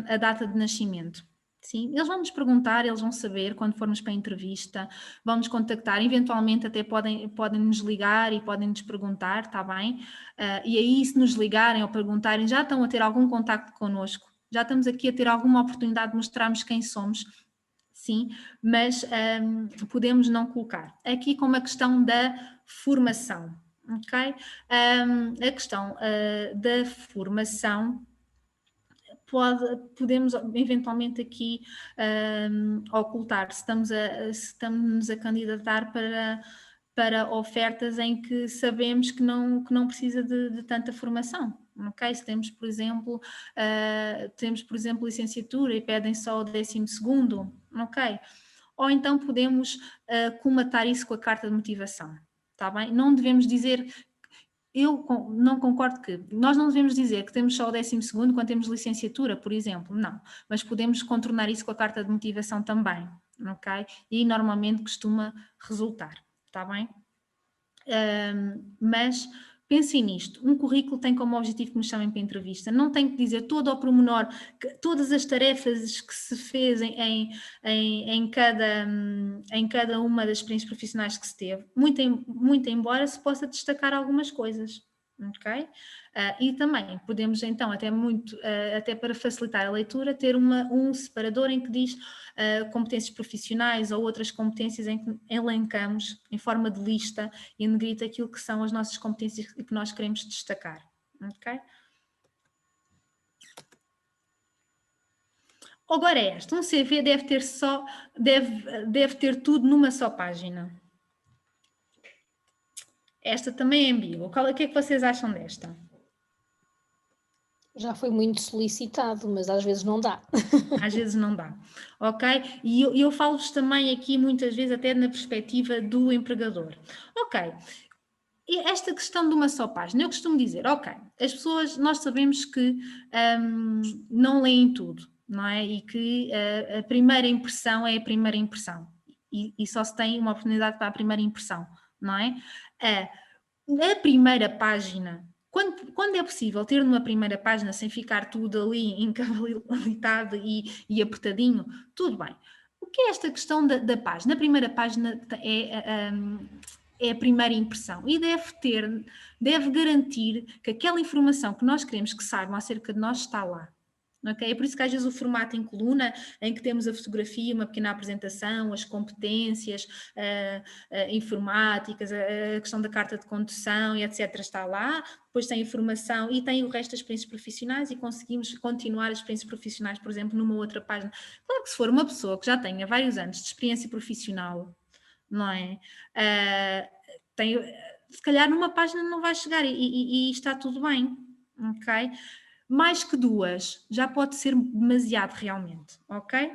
A data de nascimento. Sim, eles vão nos perguntar, eles vão saber quando formos para a entrevista, vão nos contactar, eventualmente até podem nos ligar e podem nos perguntar, está bem? E aí, se nos ligarem ou perguntarem, já estão a ter algum contacto connosco, já estamos aqui a ter alguma oportunidade de mostrarmos quem somos. Sim, mas podemos não colocar. Aqui com a questão da formação, ok? A questão da formação, podemos eventualmente aqui ocultar, se estamos a candidatar para ofertas em que sabemos que não precisa de tanta formação. Ok, se temos, por exemplo, licenciatura e pedem só o 12º, ok? Ou então podemos colmatar isso com a carta de motivação, está bem? Não devemos dizer, eu não concordo nós não devemos dizer que temos só o 12º quando temos licenciatura, por exemplo, não, mas podemos contornar isso com a carta de motivação também, ok? E normalmente costuma resultar, está bem? Mas pensem nisto, um currículo tem como objetivo que nos chamem para a entrevista, não tem que dizer todo ao pormenor, todas as tarefas que se fez em cada uma das experiências profissionais que se teve, muito embora se possa destacar algumas coisas, ok? E também podemos então, até para facilitar a leitura, ter um separador em que diz competências profissionais ou outras competências em que elencamos em forma de lista e em negrito aquilo que são as nossas competências e que nós queremos destacar, ok? Agora um CV deve ter tudo numa só página. Esta também é ambígua. O que é que vocês acham desta? Já foi muito solicitado, mas às vezes não dá. Às vezes não dá, ok? E eu falo-vos também aqui muitas vezes até na perspectiva do empregador. Ok, e esta questão de uma só página, eu costumo dizer, ok, as pessoas, nós sabemos que não leem tudo, não é? E que a primeira impressão é a primeira impressão, e só se tem uma oportunidade para a primeira impressão, não é? A primeira página, quando é possível ter numa primeira página sem ficar tudo ali encavalitado e apertadinho, tudo bem. O que é esta questão da página? A primeira página é a primeira impressão e deve garantir que aquela informação que nós queremos que saibam acerca de nós está lá. Okay? É por isso que às vezes o formato em coluna, em que temos a fotografia, uma pequena apresentação, as competências informáticas, a questão da carta de condução e etc. está lá, depois tem informação e tem o resto das experiências profissionais e conseguimos continuar as experiências profissionais, por exemplo, numa outra página. Claro que se for uma pessoa que já tenha vários anos de experiência profissional, não é? Se calhar numa página não vai chegar e está tudo bem, ok? Mais que duas já pode ser demasiado realmente, ok?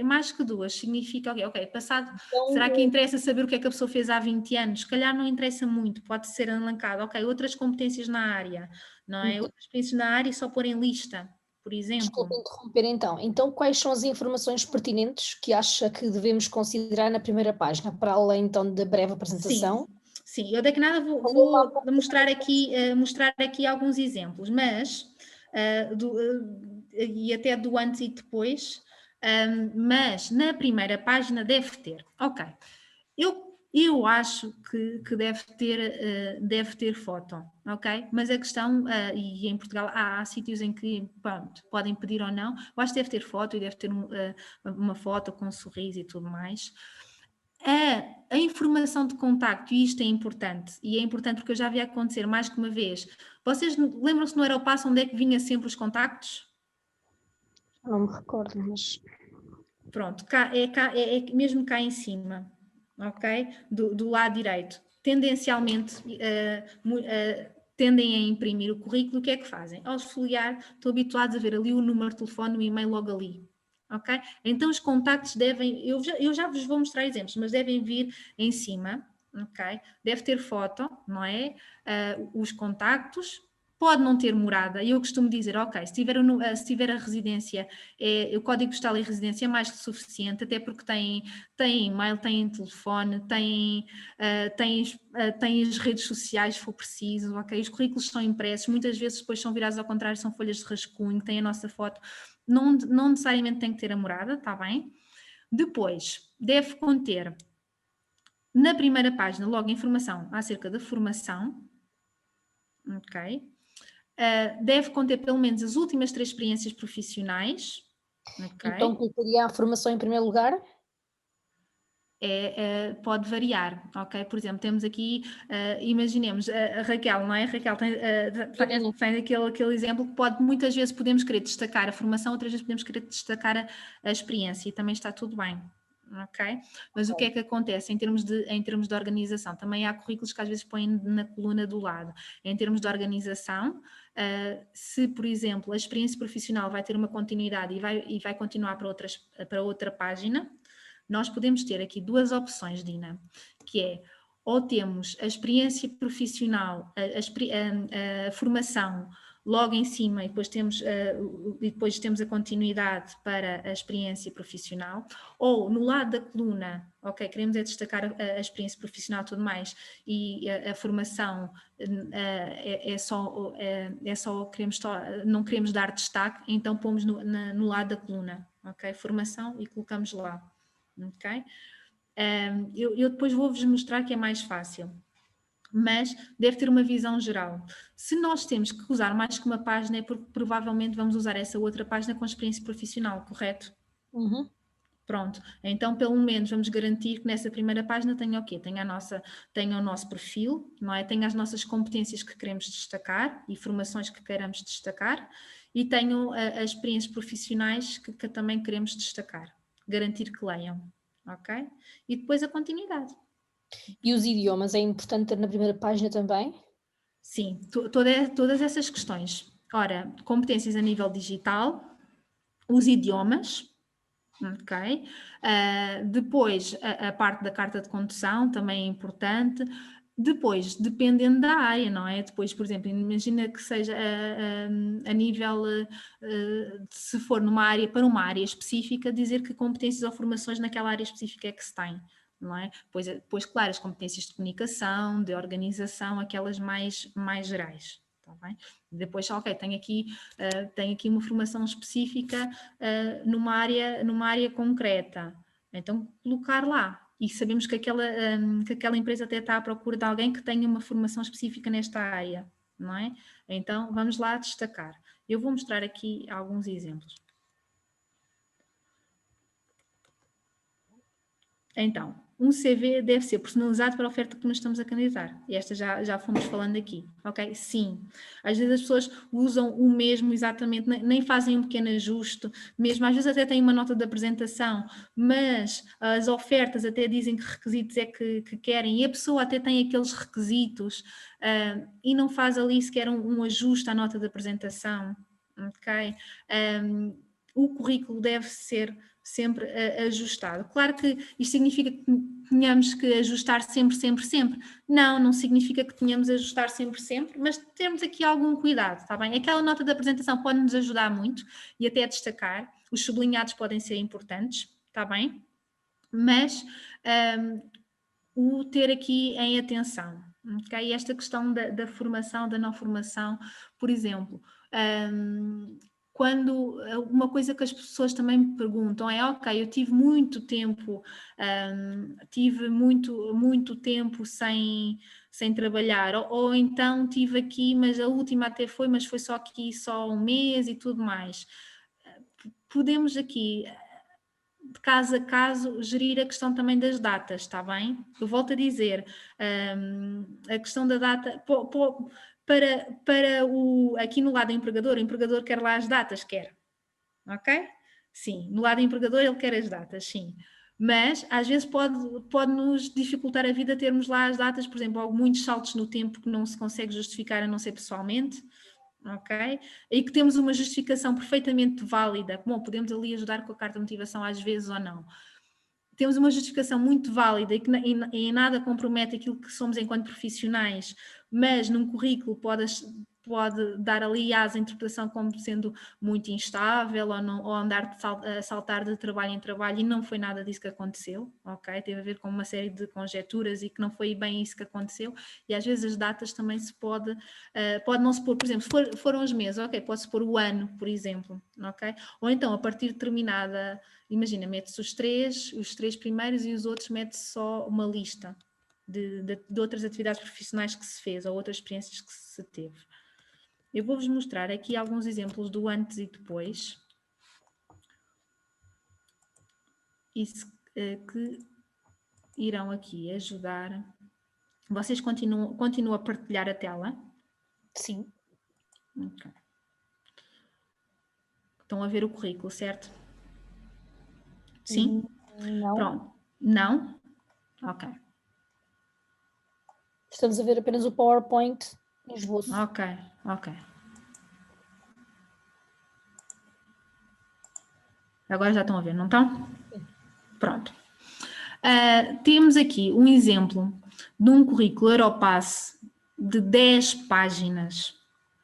Mais que duas significa, ok, passado, então, será que interessa saber o que é que a pessoa fez há 20 anos? Se calhar não interessa muito, pode ser alancado, ok, outras competências na área, não é? Outras competências na área e só pôr em lista, por exemplo. Desculpa interromper então quais são as informações pertinentes que acha que devemos considerar na primeira página, para além então da breve apresentação? Sim, eu daqui nada vou mostrar aqui alguns exemplos, mas e até do antes e depois, mas na primeira página deve ter, ok, eu acho que deve ter foto, ok? Mas a questão, e em Portugal há sítios em que pronto, podem pedir ou não, eu acho que deve ter foto e deve ter uma foto com um sorriso e tudo mais. A informação de contacto, e isto é importante, e é importante porque eu já vi acontecer mais que uma vez. Vocês lembram-se no Aeropass onde é que vinha sempre os contactos? Não me recordo, mas... Pronto, é mesmo cá em cima, ok? Do lado direito. Tendencialmente, tendem a imprimir o currículo, o que é que fazem? Ao esfoliar, estão habituados a ver ali o número de telefone, o e-mail logo ali. Ok? Então os contactos devem, eu já vos vou mostrar exemplos, mas devem vir em cima, ok? Deve ter foto, não é? Os contactos, pode não ter morada, e eu costumo dizer, ok, se tiver a residência, o código postal e a residência é mais que suficiente, até porque tem e-mail, tem telefone, tem as redes sociais, se for preciso, ok? Os currículos são impressos, muitas vezes depois são virados ao contrário, são folhas de rascunho, tem a nossa foto. Não necessariamente tem que ter a morada, está bem? Depois, deve conter, na primeira página, logo informação acerca da formação, ok? Deve conter pelo menos as últimas 3 experiências profissionais, ok? Então, colocaria a formação em primeiro lugar? Pode variar, ok? Por exemplo, temos aqui, imaginemos, a Raquel, não é? A Raquel tem aquele exemplo que muitas vezes podemos querer destacar a formação, outras vezes podemos querer destacar a experiência e também está tudo bem, ok? Mas o que é que acontece em termos de organização? Também há currículos que às vezes põem na coluna do lado. Em termos de organização, se, por exemplo, a experiência profissional vai ter uma continuidade e vai continuar para outra página, nós podemos ter aqui 2 opções, Dina, que é, ou temos a experiência profissional, a formação logo em cima e depois temos a continuidade para a experiência profissional, ou no lado da coluna, ok, queremos destacar a experiência profissional e tudo mais, e a formação não queremos dar destaque, então pomos no lado da coluna, ok, formação e colocamos lá. Ok? Eu depois vou-vos mostrar que é mais fácil, mas deve ter uma visão geral. Se nós temos que usar mais que uma página é porque provavelmente vamos usar essa outra página com experiência profissional, correto? Uhum. Pronto, então pelo menos vamos garantir que nessa primeira página tenha o quê? Tenha o nosso perfil, não é? Tenha as nossas competências que queremos destacar e formações que queremos destacar e tenham as experiências profissionais que também queremos destacar. Garantir que leiam, ok? E depois a continuidade. E os idiomas é importante ter na primeira página também? Sim, todas essas questões. Ora, competências a nível digital, os idiomas, ok? Depois, a parte da carta de condução também é importante. Depois, dependendo da área, não é? Depois, por exemplo, imagina que seja a nível, se for numa área, para uma área específica, dizer que competências ou formações naquela área específica é que se tem, não é? Pois claro, as competências de comunicação, de organização, aquelas mais gerais, está bem? Depois, ok, tenho aqui uma formação específica numa área concreta, então colocar lá. E sabemos que aquela empresa até está à procura de alguém que tenha uma formação específica nesta área, não é? Então, vamos lá destacar. Eu vou mostrar aqui alguns exemplos. Então, um CV deve ser personalizado para a oferta que nos estamos a candidatar. E esta já fomos falando aqui, ok? Sim. Às vezes as pessoas usam o mesmo exatamente, nem fazem um pequeno ajuste, mesmo às vezes até têm uma nota de apresentação, mas as ofertas até dizem que requisitos é que querem e a pessoa até tem aqueles requisitos e não faz ali sequer um ajuste à nota de apresentação, ok? O currículo deve ser sempre ajustado. Claro que isto significa que tenhamos que ajustar sempre. Não significa que tenhamos a ajustar sempre, mas temos aqui algum cuidado, está bem? Aquela nota de apresentação pode nos ajudar muito e até a destacar. Os sublinhados podem ser importantes, está bem? Mas o ter aqui em atenção, ok? Esta questão da formação, da não formação, por exemplo, quando uma coisa que as pessoas também me perguntam é, ok, eu tive muito tempo, tive muito tempo sem trabalhar, ou então tive aqui, mas a última até foi, mas foi só aqui só um mês e tudo mais. Podemos aqui, de caso a caso, gerir a questão também das datas, está bem? Eu volto a dizer, a questão da data... aqui no lado do empregador, o empregador quer lá as datas, quer, ok? Sim, no lado do empregador ele quer as datas, sim. Mas às vezes pode nos dificultar a vida termos lá as datas, por exemplo, muitos saltos no tempo que não se consegue justificar a não ser pessoalmente, ok? E que temos uma justificação perfeitamente válida, bom, podemos ali ajudar com a carta de motivação às vezes ou não. Temos uma justificação muito válida e que em nada compromete aquilo que somos enquanto profissionais, mas num currículo pode dar ali à interpretação como sendo muito instável ou andar a saltar de trabalho em trabalho, e não foi nada disso que aconteceu, ok? Teve a ver com uma série de conjecturas e que não foi bem isso que aconteceu, e às vezes as datas também se pode não se pôr, por exemplo, foram os meses, ok, pode-se pôr o ano, por exemplo, ok? Ou então, a partir de determinada, imagina, mete-se os três primeiros e os outros mete-se só uma lista de outras atividades profissionais que se fez ou outras experiências que se teve. Eu vou-vos mostrar aqui alguns exemplos do antes e depois. Isso que irão aqui ajudar. Vocês continuam a partilhar a tela? Sim. Ok. Estão a ver o currículo, certo? Sim? Não. Pronto. Não? Ok. Estamos a ver apenas o PowerPoint e o esboço. Ok. Agora já estão a ver, não estão? Pronto. Temos aqui um exemplo de um currículo Europass de 10 páginas.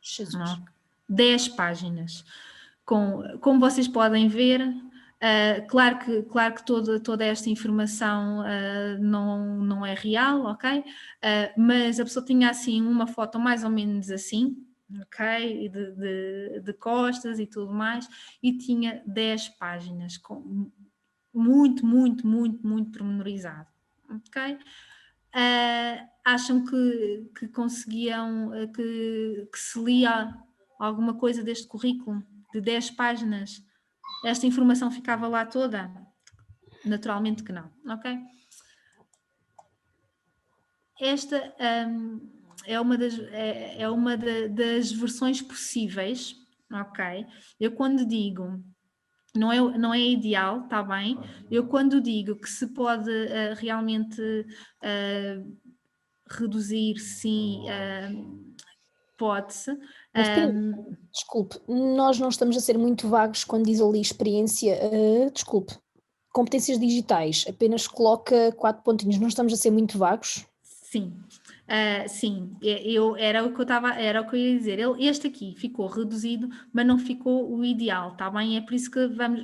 Jesus. 10 páginas. Como vocês podem ver, claro que toda esta informação não é real, ok? Mas a pessoa tinha assim uma foto mais ou menos assim, ok? De costas e tudo mais, e tinha 10 páginas, muito pormenorizado, ok? Acham que conseguiam, que se lia alguma coisa deste currículo de 10 páginas? Esta informação ficava lá toda? Naturalmente que não, ok? Esta é uma das versões possíveis, ok? Eu quando digo, não é ideal, está bem? Eu quando digo que se pode realmente reduzir, sim, pode-se. Mas desculpe, nós não estamos a ser muito vagos quando diz ali experiência, competências digitais, apenas coloca 4 pontinhos, não estamos a ser muito vagos? Sim, sim, era o que eu ia dizer. Este aqui ficou reduzido, mas não ficou o ideal, está bem? É por isso que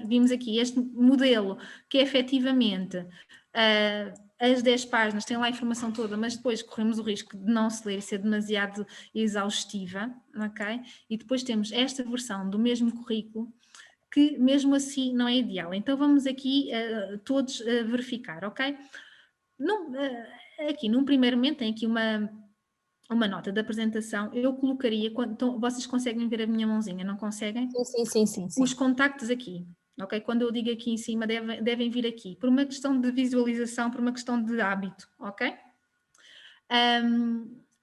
vimos aqui este modelo, que é efetivamente as 10 páginas, tem lá a informação toda, mas depois corremos o risco de não se ler e ser demasiado exaustiva, ok? E depois temos esta versão do mesmo currículo, que mesmo assim não é ideal. Então vamos aqui todos verificar, ok? Aqui num primeiro momento tem aqui uma nota da apresentação. Eu colocaria, então, vocês conseguem ver a minha mãozinha, não conseguem? Sim. Os contactos aqui, ok? Quando eu digo aqui em cima, devem vir aqui, por uma questão de visualização, por uma questão de hábito, ok?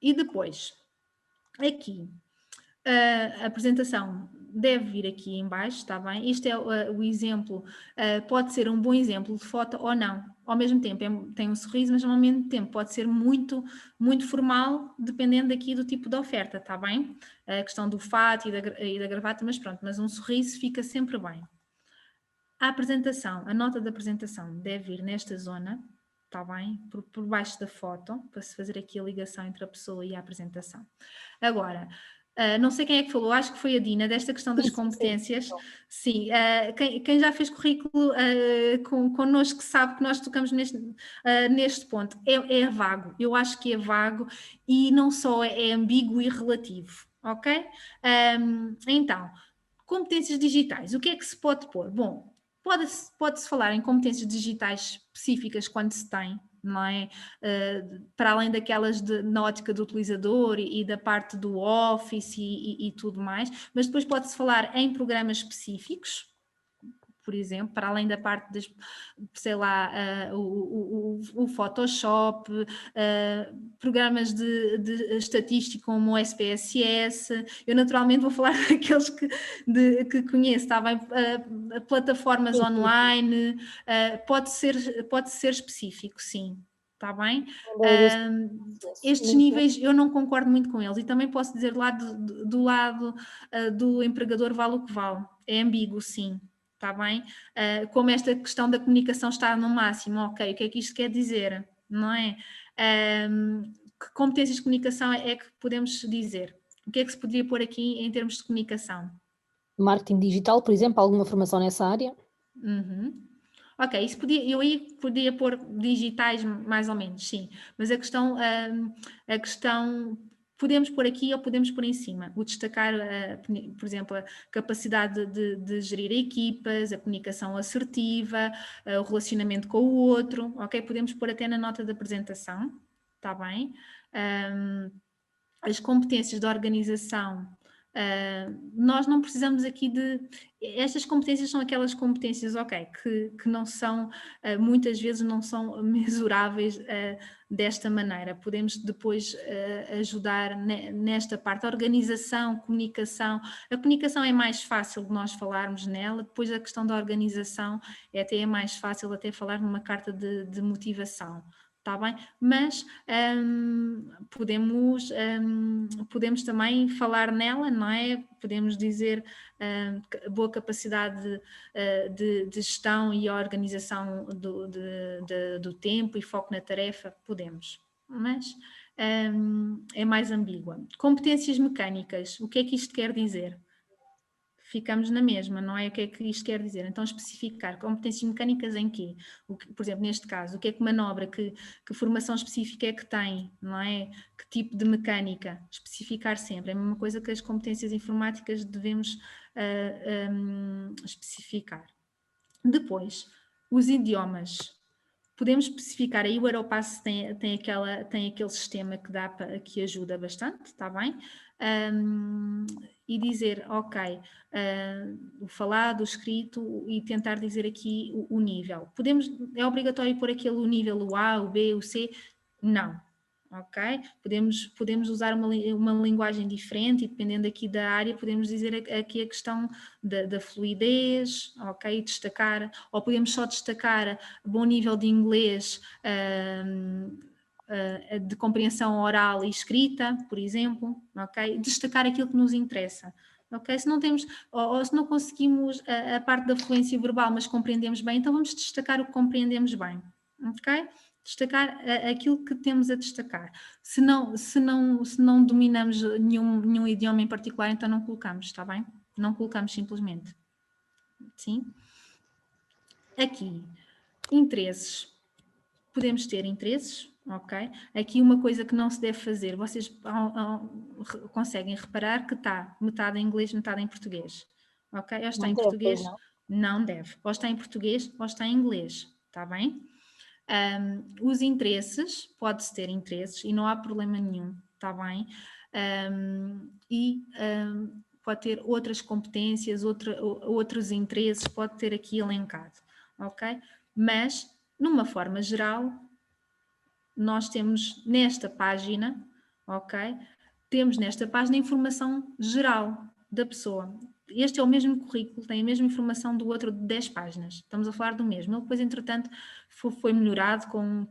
E depois, aqui, a apresentação deve vir aqui em baixo, está bem? Isto é o exemplo, pode ser um bom exemplo de foto ou não. Ao mesmo tempo tem um sorriso, mas ao mesmo tempo pode ser muito, muito formal, dependendo aqui do tipo de oferta, está bem? A questão do fato e da gravata, mas pronto, mas um sorriso fica sempre bem. A apresentação, a nota da apresentação deve vir nesta zona, está bem? Por baixo da foto, para se fazer aqui a ligação entre a pessoa e a apresentação. Agora, não sei quem é que falou, acho que foi a Dina, desta questão das competências. Sim, quem já fez currículo connosco sabe que nós tocamos neste ponto. É vago, eu acho que é vago e não só é ambíguo e relativo, ok? Então, competências digitais, o que é que se pode pôr? Bom, pode-se falar em competências digitais específicas quando se tem, não é? Para além daquelas na ótica do utilizador e da parte do Office e tudo mais, mas depois pode-se falar em programas específicos, por exemplo, para além da parte das, sei lá, o Photoshop, programas de estatística como o SPSS. Eu naturalmente vou falar daqueles que conheço, está bem? Plataformas online, pode ser específico, sim. Está bem? Estes níveis eu não concordo muito com eles e também posso dizer do lado do empregador vale o que vale. É ambíguo, sim. Está bem? Como esta questão da comunicação está no máximo, ok, o que é que isto quer dizer? Não é? Que competências de comunicação é que podemos dizer? O que é que se poderia pôr aqui em termos de comunicação? Marketing digital, por exemplo, alguma formação nessa área? Ok, isso eu aí podia pôr digitais mais ou menos, sim, mas a questão podemos pôr aqui ou podemos pôr em cima, o destacar, por exemplo, a capacidade de gerir equipas, a comunicação assertiva, o relacionamento com o outro, ok? Podemos pôr até na nota da apresentação, está bem? As competências de organização, nós não precisamos aqui estas competências são aquelas competências, ok, que não são, muitas vezes não são mensuráveis desta maneira. Podemos depois ajudar nesta parte, a organização, comunicação. A comunicação é mais fácil de nós falarmos nela, depois a questão da organização até é mais fácil até falar numa carta de motivação. Está bem? Mas podemos também falar nela, não é? Podemos dizer boa capacidade de gestão e organização do tempo e foco na tarefa, podemos, mas é mais ambígua. Competências mecânicas, o que é que isto quer dizer? Ficamos na mesma, não é? O que é que isto quer dizer? Então, especificar competências mecânicas em quê? Por exemplo, neste caso, o que é que manobra, que formação específica é que tem, não é? Que tipo de mecânica? Especificar sempre. É a mesma coisa que as competências informáticas devemos especificar. Depois, os idiomas. Podemos especificar, aí o Aeropass tem aquele sistema que ajuda bastante, está bem? E dizer, ok, o falado, o escrito e tentar dizer aqui o nível. É obrigatório pôr aquele nível, o A, o B, o C? Não. Ok? Podemos usar uma linguagem diferente e dependendo aqui da área podemos dizer aqui a questão da fluidez, ok? Destacar, ou podemos só destacar bom nível de inglês, de compreensão oral e escrita, por exemplo, ok? Destacar aquilo que nos interessa. Ok? Se não temos, ou se não conseguimos a parte da fluência verbal, mas compreendemos bem, então vamos destacar o que compreendemos bem. Ok? Destacar aquilo que temos a destacar. Se não dominamos nenhum idioma em particular, então não colocamos, está bem? Não colocamos simplesmente. Sim? Aqui, interesses. Podemos ter interesses, ok? Aqui uma coisa que não se deve fazer, vocês conseguem reparar que está metade em inglês, metade em português, ok? Ou está Não em deve, português, pois não. não deve. Ou está em português, ou está em inglês, está bem? Os interesses, pode-se ter interesses e não há problema nenhum, está bem? Pode ter outras competências, outros interesses, pode ter aqui elencado, ok? Mas, numa forma geral, nós temos nesta página, ok? Temos nesta página a informação geral da pessoa. Este é o mesmo currículo, tem a mesma informação do outro de 10 páginas. Estamos a falar do mesmo. Ele depois, entretanto, foi melhorado com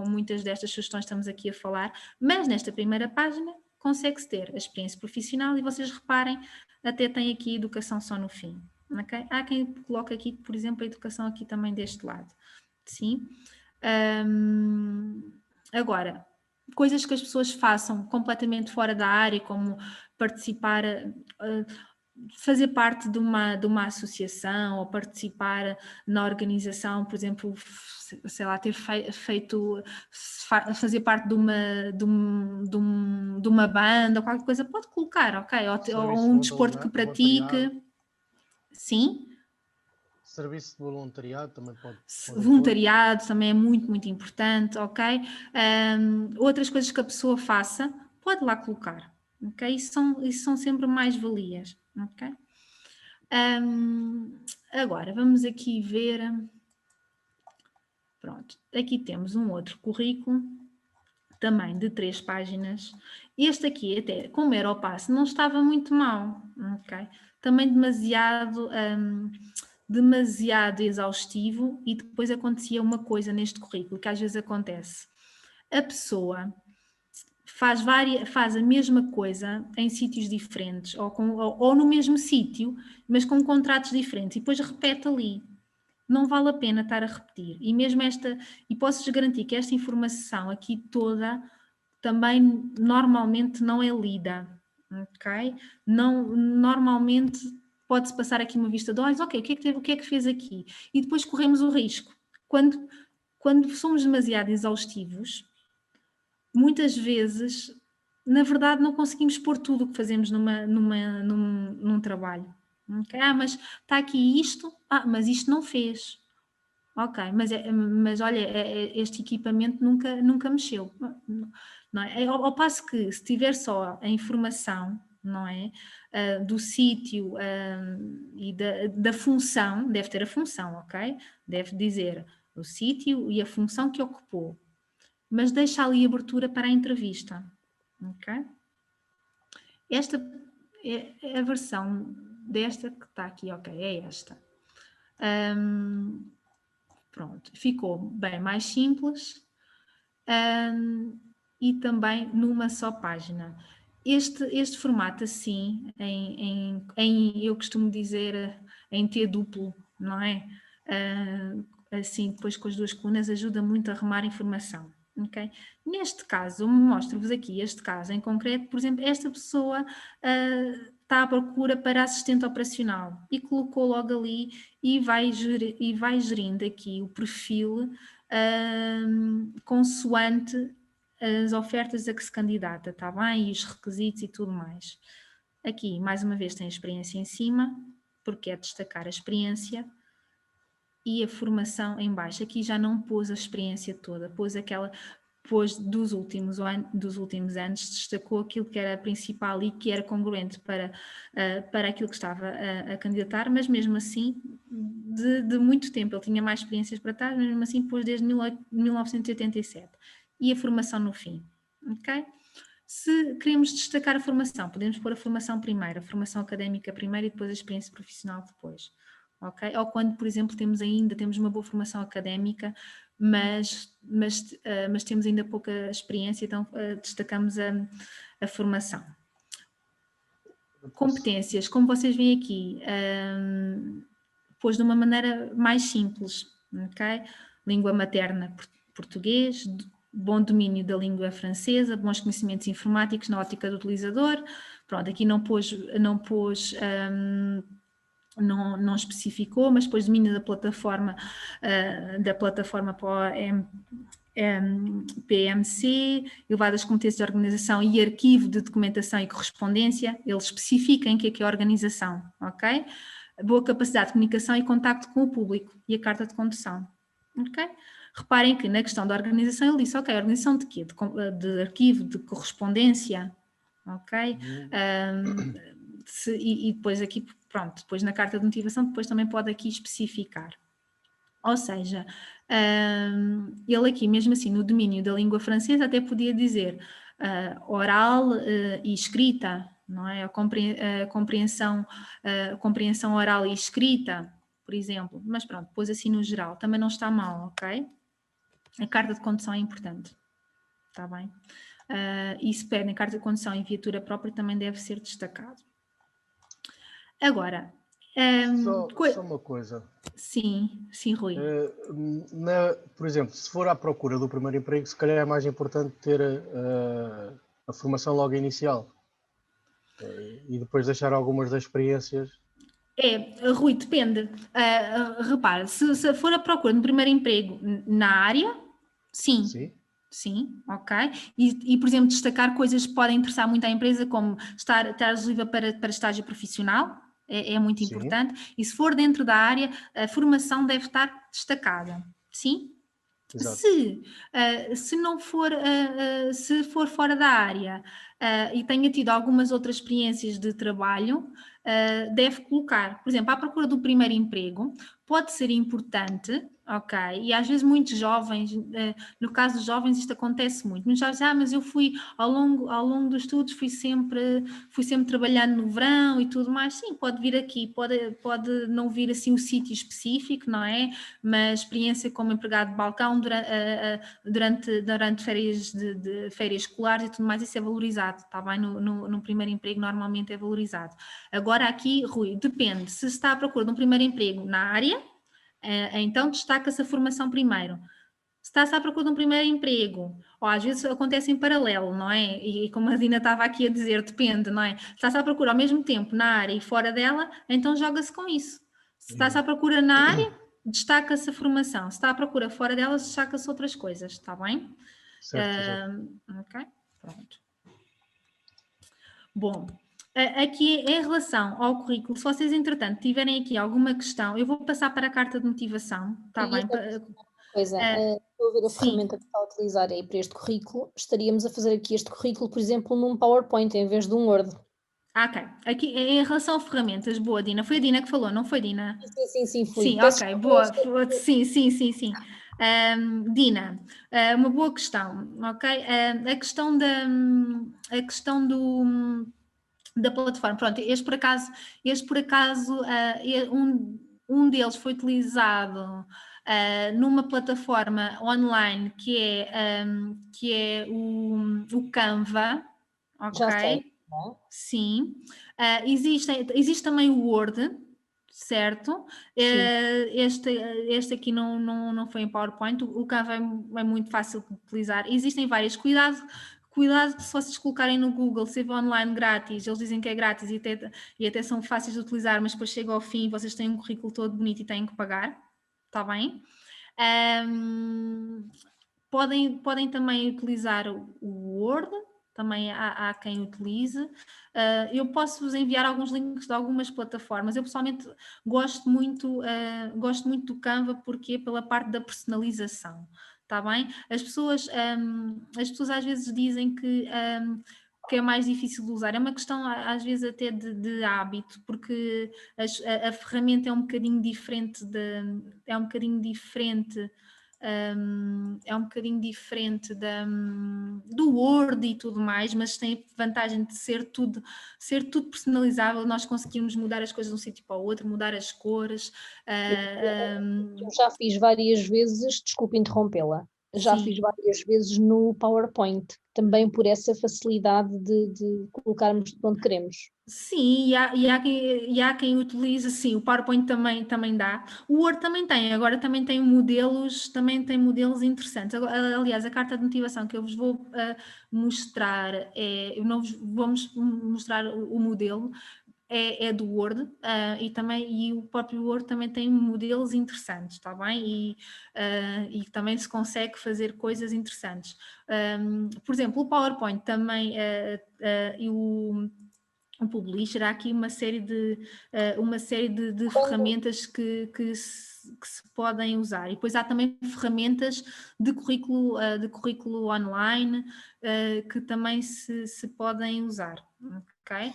muitas destas sugestões que estamos aqui a falar, mas nesta primeira página consegue-se ter a experiência profissional e vocês reparem, até tem aqui educação só no fim. Okay? Há quem coloque aqui, por exemplo, a educação aqui também deste lado. Sim? Agora, coisas que as pessoas façam completamente fora da área, como participar, fazer parte de uma associação ou participar na organização, por exemplo, sei lá, ter feito, fazer parte de uma banda ou qualquer coisa, pode colocar, ok? Ou um desporto que pratique. Sim? Serviço de voluntariado também pode voluntariado também é muito, muito importante, ok? Outras coisas que a pessoa faça, pode lá colocar, ok? Isso são sempre mais-valias, ok? Agora, vamos aqui ver... Pronto, aqui temos um outro currículo, também de 3 páginas. Este aqui, até, como era o passe, não estava muito mal, ok? Também demasiado exaustivo, e depois acontecia uma coisa neste currículo, que às vezes acontece. A pessoa faz a mesma coisa em sítios diferentes, ou no mesmo sítio, mas com contratos diferentes, e depois repete ali. Não vale a pena estar a repetir. E mesmo e posso-vos garantir que esta informação aqui toda também normalmente não é lida, ok? Normalmente pode-se passar aqui uma vista de olhos, ok, o que é que fez aqui? E depois corremos o risco. Quando somos demasiado exaustivos, muitas vezes, na verdade, não conseguimos pôr tudo o que fazemos num trabalho. Okay? Mas está aqui isto, mas isto não fez. Ok, mas olha, este equipamento nunca mexeu. Não é? Ao passo que, se tiver só a informação, não é? Do sítio e da função, deve ter a função, ok? Deve dizer o sítio e a função que ocupou, mas deixa ali abertura para a entrevista, ok? Esta é a versão desta que está aqui, ok, é esta. Pronto, ficou bem mais simples e também numa só página. Este formato assim, eu costumo dizer em T duplo, não é? Assim, depois com as 2 colunas, ajuda muito a remar informação. Okay? Neste caso, mostro-vos aqui este caso em concreto, por exemplo, esta pessoa está à procura para assistente operacional e colocou logo ali e vai gerindo aqui o perfil consoante as ofertas a que se candidata, está bem? E os requisitos e tudo mais. Aqui, mais uma vez, tem a experiência em cima, porque é destacar a experiência, e a formação em baixo. Aqui já não pôs a experiência toda, pôs dos últimos anos, destacou aquilo que era principal e que era congruente para aquilo que estava a candidatar, mas mesmo assim, de muito tempo, ele tinha mais experiências para trás, mas mesmo assim pôs desde 1987. E a formação no fim, ok? Se queremos destacar a formação, podemos pôr a formação primeiro, a formação académica primeiro e depois a experiência profissional depois. Okay? Ou quando, por exemplo, temos uma boa formação académica, mas temos ainda pouca experiência, então destacamos a formação. Competências, como vocês veem aqui, pôs de uma maneira mais simples, okay? Língua materna português, bom domínio da língua francesa, bons conhecimentos informáticos na ótica do utilizador. Pronto, aqui não especificou, mas depois domínio da plataforma para o PMC, elevadas competências de organização e arquivo de documentação e correspondência. Ele especifica em que é a organização, ok? Boa capacidade de comunicação e contacto com o público e a carta de condução, ok? Reparem que na questão da organização ele disse, ok, organização de quê? De arquivo, de correspondência, ok? E depois aqui, pronto, depois na carta de motivação, depois também pode aqui especificar. Ou seja, ele aqui, mesmo assim, no domínio da língua francesa, até podia dizer oral e escrita, não é? A compreensão oral e escrita, por exemplo. Mas pronto, depois assim no geral, também não está mal, ok? A carta de condução é importante, está bem? E se pedem carta de condução em viatura própria, também deve ser destacado. Agora... Só uma coisa. Sim, Rui. Por exemplo, se for à procura do primeiro emprego, se calhar é mais importante ter a formação logo inicial e depois deixar algumas das experiências. Rui, depende. Repara, se for à procura do primeiro emprego na área, sim. Sim, ok. E, por exemplo, destacar coisas que podem interessar muito à empresa, como estar elegível para estágio profissional. É muito importante. E se for dentro da área, a formação deve estar destacada. Sim? Exato. Se não for, se for fora da área e tenha tido algumas outras experiências de trabalho, deve colocar, por exemplo, à procura do primeiro emprego, pode ser importante, ok? E às vezes muitos jovens, no caso dos jovens isto acontece muito, muitos jovens dizem, mas eu fui ao longo dos estudos, fui sempre trabalhando no verão e tudo mais. Sim, pode vir aqui, pode não vir assim o sítio específico, não é? Mas experiência como empregado de balcão durante férias de férias escolares e tudo mais, isso é valorizado, está bem? No primeiro emprego normalmente é valorizado. Agora aqui, Rui, depende, se está à procura de um primeiro emprego na área, então destaca-se a formação primeiro. Se está-se à procura de um primeiro emprego, ou às vezes acontece em paralelo, não é? E como a Dina estava aqui a dizer, depende, não é? Se está-se à procura ao mesmo tempo na área e fora dela, então joga-se com isso. Se está-se à procura na área, destaca-se a formação. Se está à procura fora dela, destaca-se outras coisas, está bem? Certo. Ok, pronto. Bom... Aqui, em relação ao currículo, se vocês, entretanto, tiverem aqui alguma questão, eu vou passar para a carta de motivação, está bem? Estou a ver a ferramenta que está a utilizar aí para este currículo, estaríamos a fazer aqui este currículo, por exemplo, num PowerPoint em vez de um Word. Ok, aqui em relação a ferramentas, boa, Dina, foi a Dina que falou, não foi, Dina? Sim, fui. Sim, ok, boa, sim. Dina, uma boa questão, ok? A questão da plataforma, pronto, este por acaso um deles foi utilizado numa plataforma online que é o Canva, ok? Já sei, não é? Sim. Existe também o Word, certo? Este aqui não foi em PowerPoint, o Canva é muito fácil de utilizar. Existem vários, cuidado se vocês colocarem no Google, se for online grátis, eles dizem que é grátis e até são fáceis de utilizar, mas depois chega ao fim, vocês têm um currículo todo bonito e têm que pagar, está bem? Podem também utilizar o Word, também há quem utilize. Eu posso-vos enviar alguns links de algumas plataformas. Eu pessoalmente gosto muito do Canva, porque pela parte da personalização. Está bem? As pessoas às vezes dizem que é mais difícil de usar. É uma questão às vezes até de hábito, porque a ferramenta é um bocadinho diferente do Word e tudo mais, mas tem a vantagem de ser tudo personalizável, nós conseguimos mudar as coisas de um sítio para o outro, mudar as cores. Eu já fiz várias vezes, desculpe interrompê-la, Já Sim. fiz várias vezes no PowerPoint, também por essa facilidade de colocarmos onde queremos. Sim, e há quem utilize, sim, o PowerPoint também dá. O Word também tem, agora também tem modelos interessantes. Aliás, a carta de motivação que eu vos vou mostrar, eu não vos vou mostrar o modelo, é do Word, e o próprio Word também tem modelos interessantes, está bem? E também se consegue fazer coisas interessantes. Por exemplo, o PowerPoint também, e o Publisher, há aqui uma série de ferramentas que se podem usar. E depois há também ferramentas de currículo online que também se podem usar. Ok?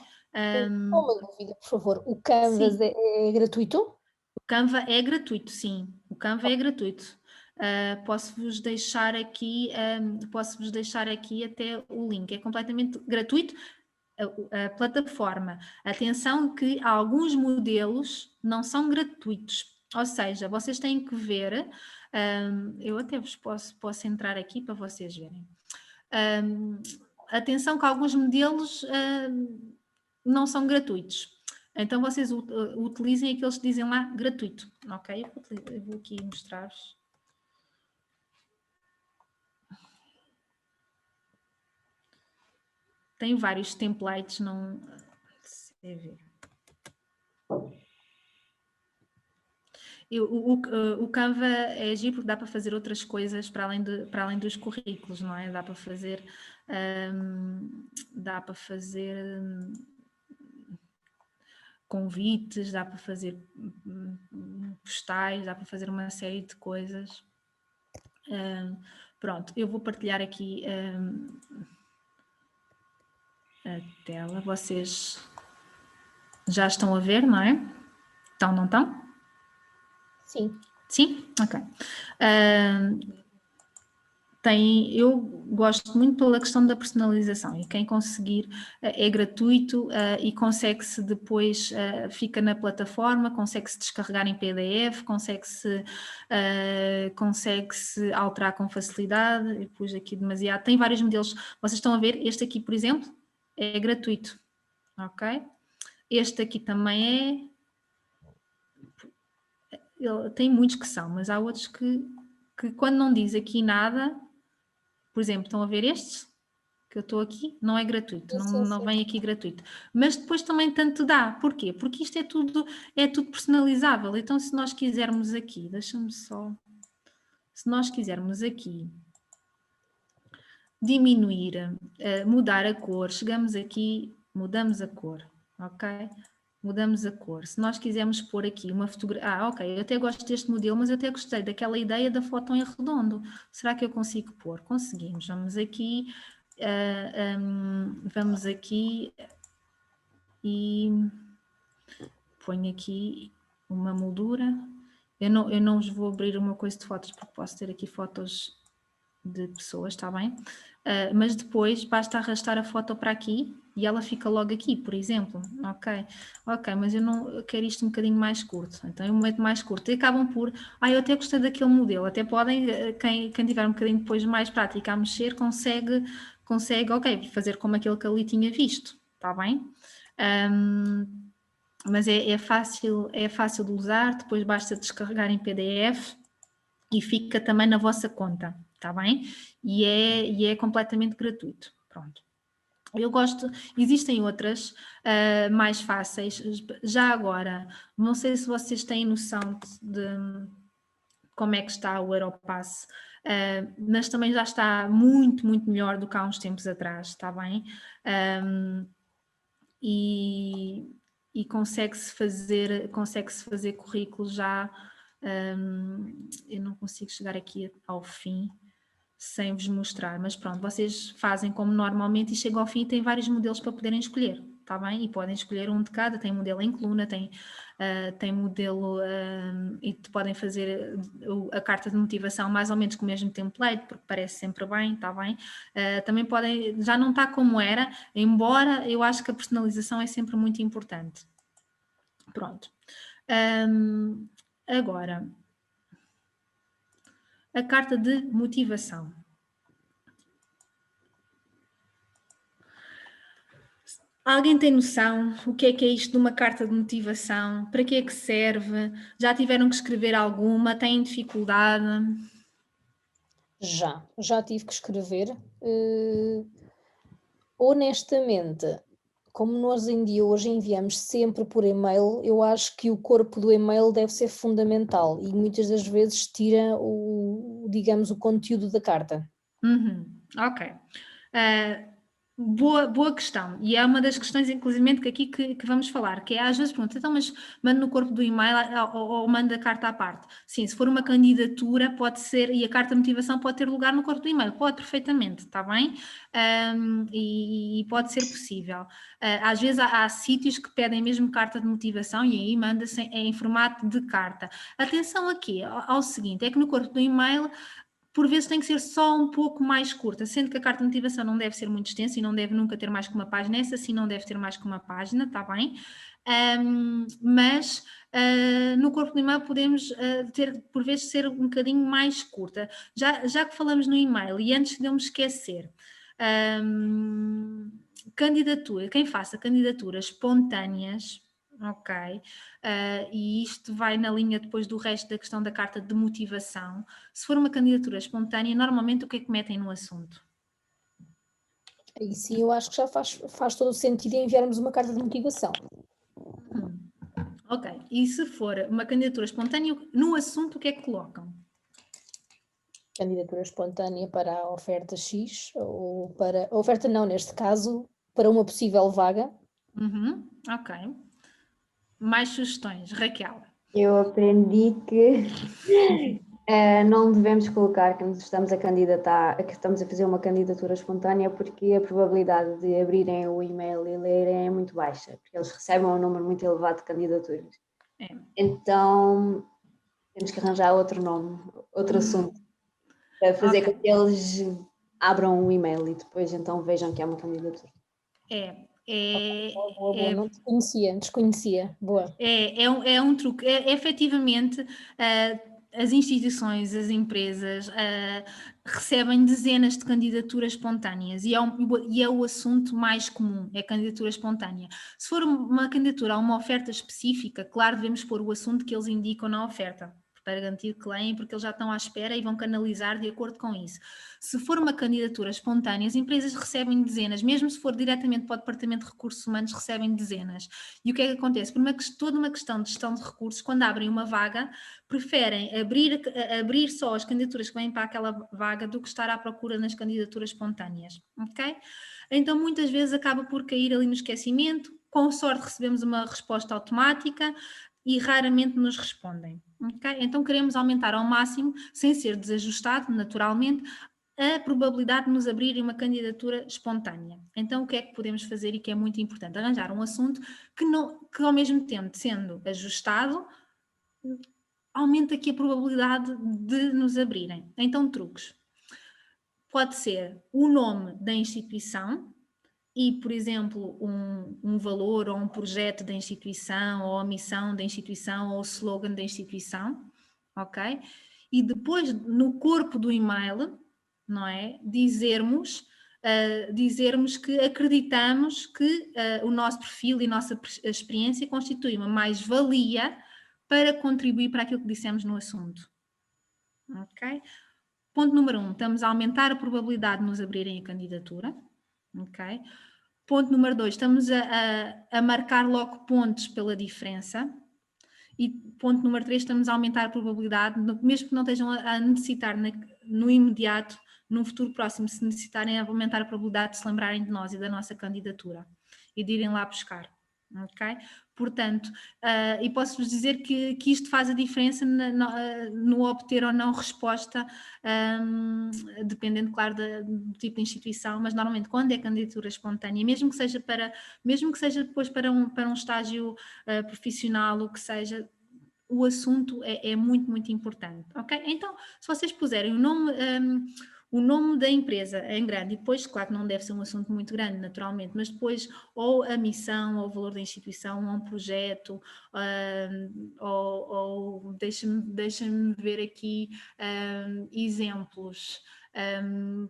Uma dúvida, por favor. O Canvas Sim. é gratuito? O Canva é gratuito, sim. O Canva é gratuito. Posso-vos deixar aqui até o link. É completamente gratuito. A plataforma. Atenção que alguns modelos não são gratuitos, ou seja, vocês têm que ver, eu até vos posso entrar aqui para vocês verem. Atenção que alguns modelos não são gratuitos, então vocês utilizem aqueles que dizem lá gratuito, ok? Eu vou aqui mostrar-vos. Tem vários templates, não sei ver. O Canva é giro porque dá para fazer outras coisas para além dos currículos, não é? Dá para fazer convites, dá para fazer postais, dá para fazer uma série de coisas. Pronto, eu vou partilhar aqui a tela. Vocês já estão a ver, não é? Estão, não estão? Sim. Sim? Ok. Eu gosto muito pela questão da personalização e quem conseguir é gratuito e consegue-se depois, fica na plataforma, consegue-se descarregar em PDF, consegue-se alterar com facilidade. Eu pus aqui demasiado, tem vários modelos, vocês estão a ver, este aqui por exemplo é gratuito, ok? Este aqui também tem muitos que são, mas há outros que quando não diz aqui nada. Por exemplo, estão a ver estes? Que eu estou aqui? Não é gratuito, não vem aqui gratuito. Mas depois também tanto dá. Porquê? Porque isto é tudo personalizável. Então, se nós quisermos aqui, deixa-me só... Se nós quisermos aqui diminuir, mudar a cor, chegamos aqui, mudamos a cor, ok? Mudamos a cor. Se nós quisermos pôr aqui uma fotografia... ok, eu até gosto deste modelo, mas eu até gostei daquela ideia da foto em redondo. Será que eu consigo pôr? Conseguimos. Vamos aqui e ponho aqui uma moldura. Eu não vos vou abrir uma coisa de fotos, porque posso ter aqui fotos de pessoas, está bem? Mas depois basta arrastar a foto para aqui e ela fica logo aqui, por exemplo. Ok, mas eu quero isto um bocadinho mais curto, então eu meto mais curto e acabam por, eu até gostei daquele modelo, até podem, quem tiver um bocadinho depois mais prática a mexer, consegue, ok, fazer como aquele que ali tinha visto, está bem? Mas é fácil de usar, depois basta descarregar em PDF e fica também na vossa conta, está bem? E é completamente gratuito, pronto. Eu gosto, existem outras mais fáceis, já agora, não sei se vocês têm noção de como é que está o Europass, mas também já está muito, muito melhor do que há uns tempos atrás, está bem? E consegue-se fazer currículos já. Eu não consigo chegar aqui ao fim sem vos mostrar, mas pronto, vocês fazem como normalmente e chegam ao fim e têm vários modelos para poderem escolher, está bem? E podem escolher um de cada, tem modelo em coluna, tem modelo e podem fazer a carta de motivação mais ou menos com o mesmo template, porque parece sempre bem, está bem? Também podem, já não está como era, embora eu acho que a personalização é sempre muito importante. Pronto. Agora, a carta de motivação. Alguém tem noção o que é isto de uma carta de motivação? Para que é que serve? Já tiveram que escrever alguma? Têm dificuldade? Já tive que escrever. Honestamente, como nós em dia hoje enviamos sempre por e-mail, eu acho que o corpo do e-mail deve ser fundamental e muitas das vezes tira digamos, o conteúdo da carta. Ok. Boa questão, e é uma das questões, inclusive, que vamos falar, que é às vezes pergunta, então, mas manda no corpo do e-mail ou manda a carta à parte? Sim, se for uma candidatura, pode ser, e a carta de motivação pode ter lugar no corpo do e-mail, pode perfeitamente, está bem? E pode ser possível. Às vezes há sítios que pedem mesmo carta de motivação e aí manda-se em formato de carta. Atenção aqui ao seguinte, é que no corpo do e-mail por vezes tem que ser só um pouco mais curta, sendo que a carta de motivação não deve ser muito extensa e não deve nunca ter mais que uma página, essa sim não deve ter mais que uma página, está bem? Mas no corpo do e-mail podemos ter, por vezes, ser um bocadinho mais curta. Já que falamos no e-mail, e antes de eu me esquecer, candidatura, quem faça candidaturas espontâneas, ok, e isto vai na linha depois do resto da questão da carta de motivação. Se for uma candidatura espontânea, normalmente o que é que metem no assunto? Aí sim eu acho que já faz todo o sentido enviarmos uma carta de motivação. Ok, e se for uma candidatura espontânea, no assunto o que é que colocam? Candidatura espontânea para a oferta X, ou para a oferta não, neste caso, para uma possível vaga. Ok. Mais sugestões, Raquel? Eu aprendi que não devemos colocar que nos estamos a candidatar, que estamos a fazer uma candidatura espontânea, porque a probabilidade de abrirem o e-mail e lerem é muito baixa, porque eles recebem um número muito elevado de candidaturas. Então temos que arranjar outro nome, outro assunto, para fazer com que eles abram o e-mail e depois então vejam que é uma candidatura. Boa, não desconhecia, boa. É um truque, efetivamente as instituições, as empresas recebem dezenas de candidaturas espontâneas e é o assunto mais comum, é a candidatura espontânea. Se for uma candidatura a uma oferta específica, claro, devemos pôr o assunto que eles indicam na oferta, para garantir que leem, porque eles já estão à espera e vão canalizar de acordo com isso. Se for uma candidatura espontânea, as empresas recebem dezenas, mesmo se for diretamente para o Departamento de Recursos Humanos, recebem dezenas. E o que é que acontece? Por toda uma questão de gestão de recursos, quando abrem uma vaga, preferem abrir só as candidaturas que vêm para aquela vaga do que estar à procura nas candidaturas espontâneas, ok? Então, muitas vezes acaba por cair ali no esquecimento, com sorte recebemos uma resposta automática e raramente nos respondem. Okay? Então queremos aumentar ao máximo, sem ser desajustado, naturalmente, a probabilidade de nos abrirem uma candidatura espontânea. Então o que é que podemos fazer e que é muito importante? Arranjar um assunto que ao mesmo tempo, sendo ajustado, aumenta aqui a probabilidade de nos abrirem. Então truques. Pode ser o nome da instituição, e, por exemplo, um valor ou um projeto da instituição, ou a missão da instituição, ou o slogan da instituição, ok? E depois, no corpo do e-mail, não é? Dizermos que acreditamos que o nosso perfil e a nossa experiência constitui uma mais-valia para contribuir para aquilo que dissemos no assunto, ok? Ponto número 1, estamos a aumentar a probabilidade de nos abrirem a candidatura. Ok? Ponto número 2, estamos a marcar logo pontos pela diferença. E ponto número 3, estamos a aumentar a probabilidade, mesmo que não estejam a necessitar no imediato, num futuro próximo, se necessitarem, a aumentar a probabilidade de se lembrarem de nós e da nossa candidatura e de irem lá buscar. Ok? Portanto, e posso-vos dizer que isto faz a diferença no obter ou não resposta, dependendo, claro, do tipo de instituição, mas normalmente quando é candidatura espontânea, mesmo que seja depois para um estágio profissional, o que seja, o assunto é muito, muito importante, ok? Então, se vocês puserem o nome da empresa em grande, e depois, claro que não deve ser um assunto muito grande, naturalmente, mas depois ou a missão, ou o valor da instituição, ou um projeto, ou deixa-me ver aqui exemplos.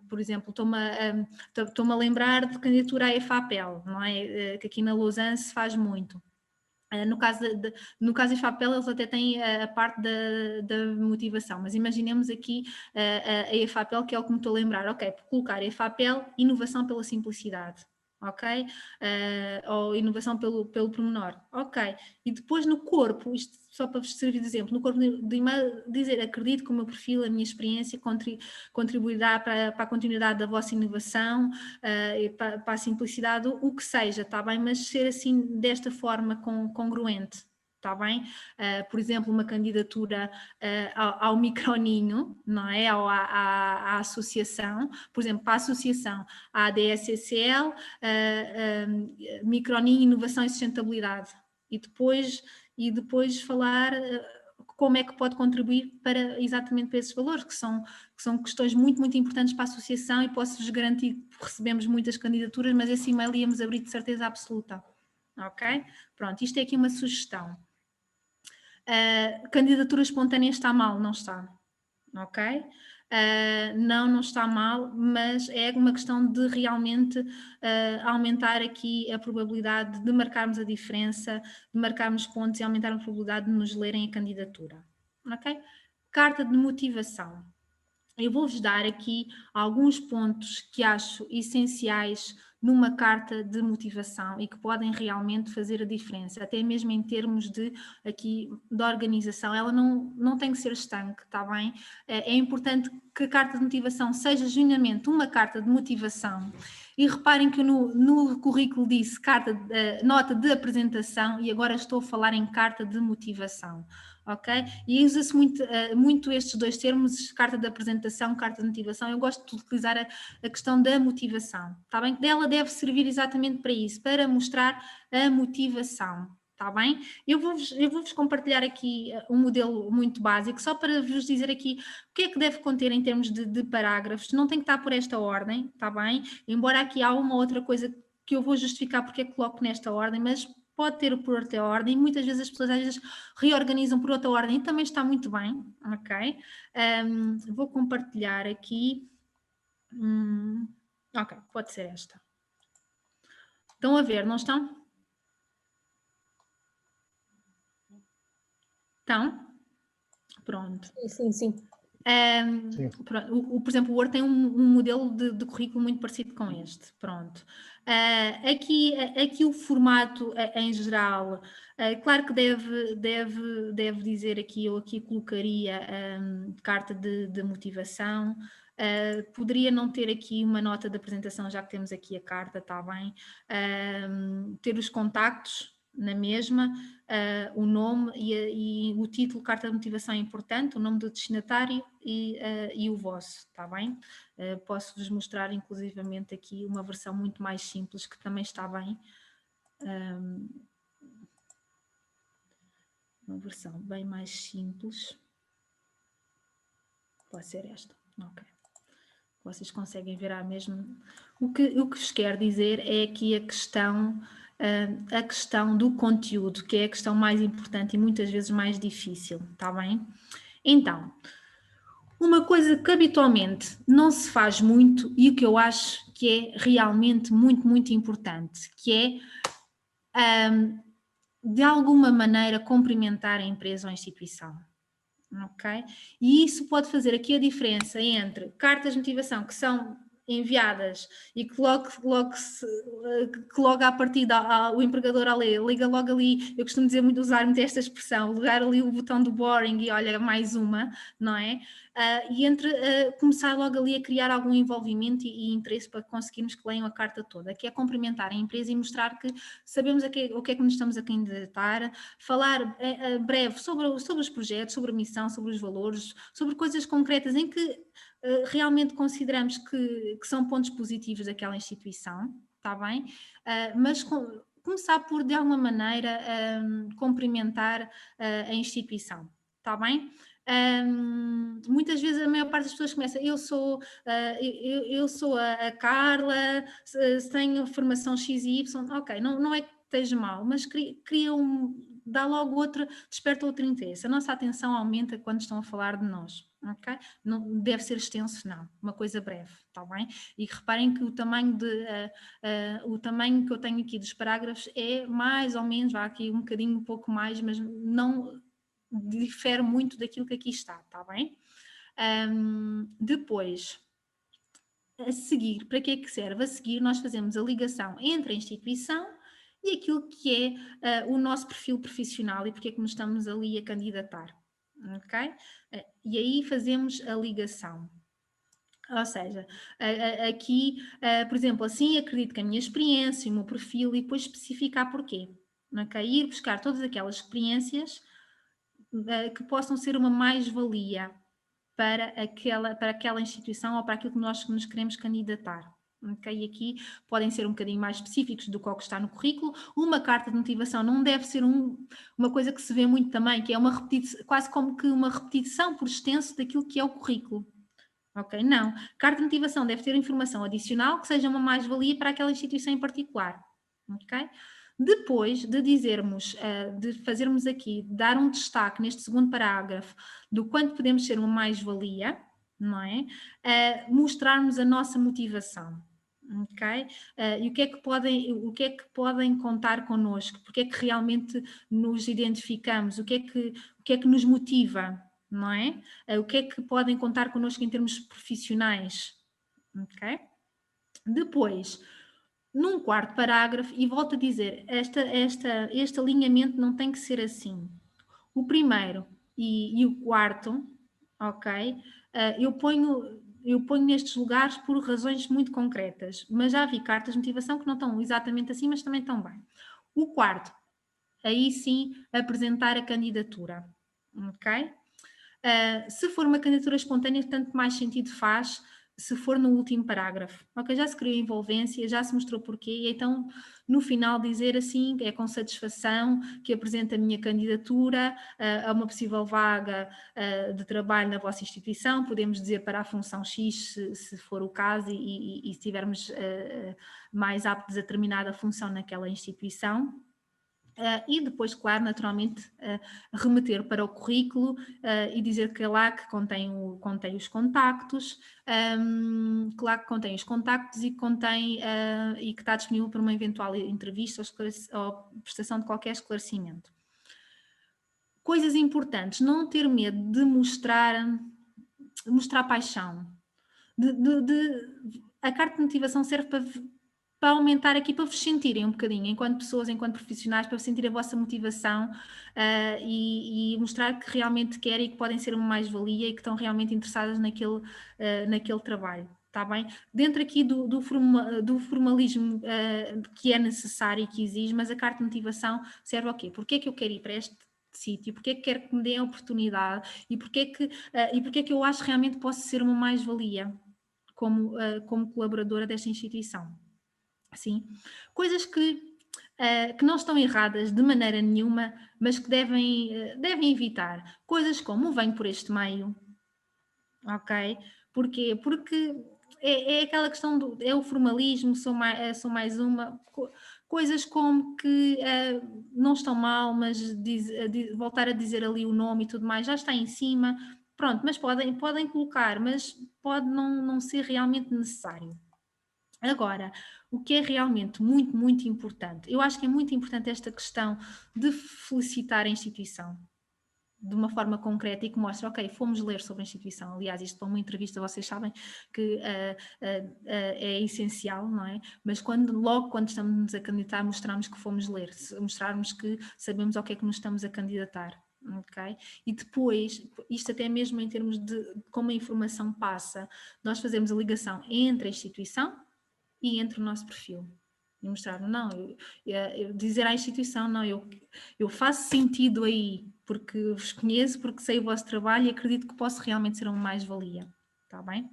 Por exemplo, estou-me a lembrar de candidatura à EFAPEL, não é? Que aqui na Lausanne se faz muito. No caso da EFAPEL, eles até têm a parte da motivação, mas imaginemos aqui a EFAPEL, que é o que me estou a lembrar. Ok, por colocar EFAPEL, inovação pela simplicidade. Ok? Ou inovação pelo pormenor. Ok. E depois no corpo, isto só para vos servir de exemplo, no corpo do e-mail dizer: acredito que o meu perfil, a minha experiência contribuirá para a continuidade da vossa inovação, para a simplicidade, o que seja, está bem? Mas ser assim desta forma congruente. Está bem? Por exemplo, uma candidatura ao microninho, não é? Ou à associação, por exemplo, para a associação, à ADSSL, microninho, inovação e sustentabilidade. E depois falar como é que pode contribuir exatamente para esses valores, que são questões muito, muito importantes para a associação, e posso-vos garantir que recebemos muitas candidaturas, mas esse e-mail íamos abrir de certeza absoluta. Ok? Pronto, isto é aqui uma sugestão. Candidatura espontânea está mal? Não está. Ok? Não está mal, mas é uma questão de realmente aumentar aqui a probabilidade de marcarmos a diferença, de marcarmos pontos e aumentar a probabilidade de nos lerem a candidatura. Ok? Carta de motivação. Eu vou-vos dar aqui alguns pontos que acho essenciais numa carta de motivação e que podem realmente fazer a diferença, até mesmo em termos de organização. Ela não tem que ser estanque, está bem? É importante que a carta de motivação seja genuinamente uma carta de motivação. E reparem que no currículo disse nota de apresentação, e agora estou a falar em carta de motivação. Ok? E usa-se muito estes dois termos, carta de apresentação, carta de motivação. Eu gosto de utilizar a questão da motivação, está bem? Ela deve servir exatamente para isso, para mostrar a motivação, está bem? Eu vou-vos compartilhar aqui um modelo muito básico, só para vos dizer aqui o que é que deve conter em termos de parágrafos. Não tem que estar por esta ordem, está bem? Embora aqui há uma outra coisa que eu vou justificar porque é que coloco nesta ordem, mas pode ter por outra ordem. Muitas vezes as pessoas às vezes reorganizam por outra ordem e também está muito bem, ok? Vou compartilhar aqui. Ok, pode ser esta. Estão a ver, não estão? Estão? Pronto. Sim. Sim. Por exemplo, o Word tem um modelo de currículo muito parecido com este. Pronto. Aqui o formato em geral, claro que deve dizer aqui, eu aqui colocaria carta de motivação. Poderia não ter aqui uma nota de apresentação, já que temos aqui a carta, está bem? Ter os contactos na mesma, o nome e o título, carta de motivação é importante, o nome do destinatário e o vosso, está bem? Posso-vos mostrar inclusivamente aqui uma versão muito mais simples que também está bem. Uma versão bem mais simples. Pode ser esta, ok. Vocês conseguem ver mesmo. O que vos quero dizer é aqui a questão do conteúdo, que é a questão mais importante e muitas vezes mais difícil, está bem? Então, uma coisa que habitualmente não se faz muito e o que eu acho que é realmente muito, muito importante, que é, de alguma maneira, cumprimentar a empresa ou a instituição. Ok? E isso pode fazer aqui a diferença entre cartas de motivação que são enviadas e que logo à partida o empregador a ler, liga logo ali, eu costumo usar muito esta expressão, ligar ali o botão do boring e olha, mais uma, não é? E começar logo ali a criar algum envolvimento e interesse para conseguirmos que leiam a carta toda, que é cumprimentar a empresa e mostrar que sabemos o que é que nos estamos a candidatar, falar breve sobre os projetos, sobre a missão, sobre os valores, sobre coisas concretas em que realmente consideramos que são pontos positivos daquela instituição, está bem? Mas começar por, de alguma maneira, cumprimentar a instituição, está bem? Muitas vezes a maior parte das pessoas começa, eu sou a Carla, tenho formação X e Y, ok, não é que esteja mal, mas dá logo desperta outro interesse. A nossa atenção aumenta quando estão a falar de nós, ok? Não deve ser extenso, não, uma coisa breve, está bem? E reparem que o tamanho que eu tenho aqui dos parágrafos é mais ou menos, vá aqui um bocadinho, um pouco mais, mas não difere muito daquilo que aqui está bem? Depois, a seguir, para que é que serve? A seguir nós fazemos a ligação entre a instituição e aquilo que é o nosso perfil profissional e porque é que nos estamos ali a candidatar, ok? E aí fazemos a ligação. Ou seja, aqui, por exemplo, assim acredito que a minha experiência, o meu perfil, e depois especificar porquê, ok? Ir buscar todas aquelas experiências que possam ser uma mais-valia para aquela instituição ou para aquilo que nós nos queremos candidatar. Okay? E aqui podem ser um bocadinho mais específicos do que o que está no currículo. Uma carta de motivação não deve ser uma coisa que se vê muito também, que é quase como que uma repetição por extenso daquilo que é o currículo. Ok? Não. Carta de motivação deve ter informação adicional que seja uma mais-valia para aquela instituição em particular. Ok? Depois de dizermos, de fazermos aqui, dar um destaque neste segundo parágrafo do quanto podemos ser uma mais-valia, não é? Mostrarmos a nossa motivação, ok? E o que é que podem contar connosco? Porque é que realmente nos identificamos? O que é que nos motiva, não é? O que é que podem contar connosco em termos profissionais, ok? Depois, num quarto parágrafo, e volto a dizer, este alinhamento não tem que ser assim. O primeiro e o quarto, ok? Eu ponho nestes lugares por razões muito concretas, mas já vi cartas de motivação que não estão exatamente assim, mas também estão bem. O quarto, aí sim, apresentar a candidatura, ok? Se for uma candidatura espontânea, tanto mais sentido faz se for no último parágrafo. Ok, já se criou envolvência, já se mostrou porquê, e então no final dizer assim, é com satisfação que apresento a minha candidatura a uma possível vaga de trabalho na vossa instituição, podemos dizer para a função X, se for o caso, e se estivermos mais aptos a determinada função naquela instituição. E depois, claro, naturalmente, remeter para o currículo e dizer que é lá que contém os contactos, claro que contém os contactos e que está disponível para uma eventual entrevista ou prestação de qualquer esclarecimento. Coisas importantes, não ter medo de mostrar paixão. A carta de motivação serve para aumentar aqui, para vos sentirem um bocadinho, enquanto pessoas, enquanto profissionais, para sentir a vossa motivação e mostrar que realmente querem e que podem ser uma mais-valia e que estão realmente interessadas naquele trabalho. Está bem? Dentro aqui do formalismo que é necessário e que exige, mas a carta de motivação serve ao quê? Porque é que eu quero ir para este sítio? Porque é que quero que me deem a oportunidade? E porque é que eu acho que realmente posso ser uma mais-valia como colaboradora desta instituição? Sim, coisas que não estão erradas de maneira nenhuma, mas que devem evitar. Coisas como venho por este meio, ok? Porquê? Porque é aquela questão é o formalismo, sou mais uma. Coisas como que não estão mal, mas voltar a dizer ali o nome e tudo mais, já está em cima, pronto, mas podem colocar, mas pode não ser realmente necessário. Agora, o que é realmente muito, muito importante, eu acho que é muito importante esta questão de felicitar a instituição de uma forma concreta e que mostra, ok, fomos ler sobre a instituição. Aliás, isto para uma entrevista vocês sabem que é essencial, não é? Mas logo quando estamos a candidatar, mostrarmos que fomos ler, mostrarmos que sabemos ao que é que nos estamos a candidatar. Okay? E depois, isto até mesmo em termos de como a informação passa, nós fazemos a ligação entre a instituição e entre o nosso perfil. E mostrar, não, dizer à instituição, não, eu faço sentido aí, porque vos conheço, porque sei o vosso trabalho e acredito que posso realmente ser uma mais-valia. Está bem?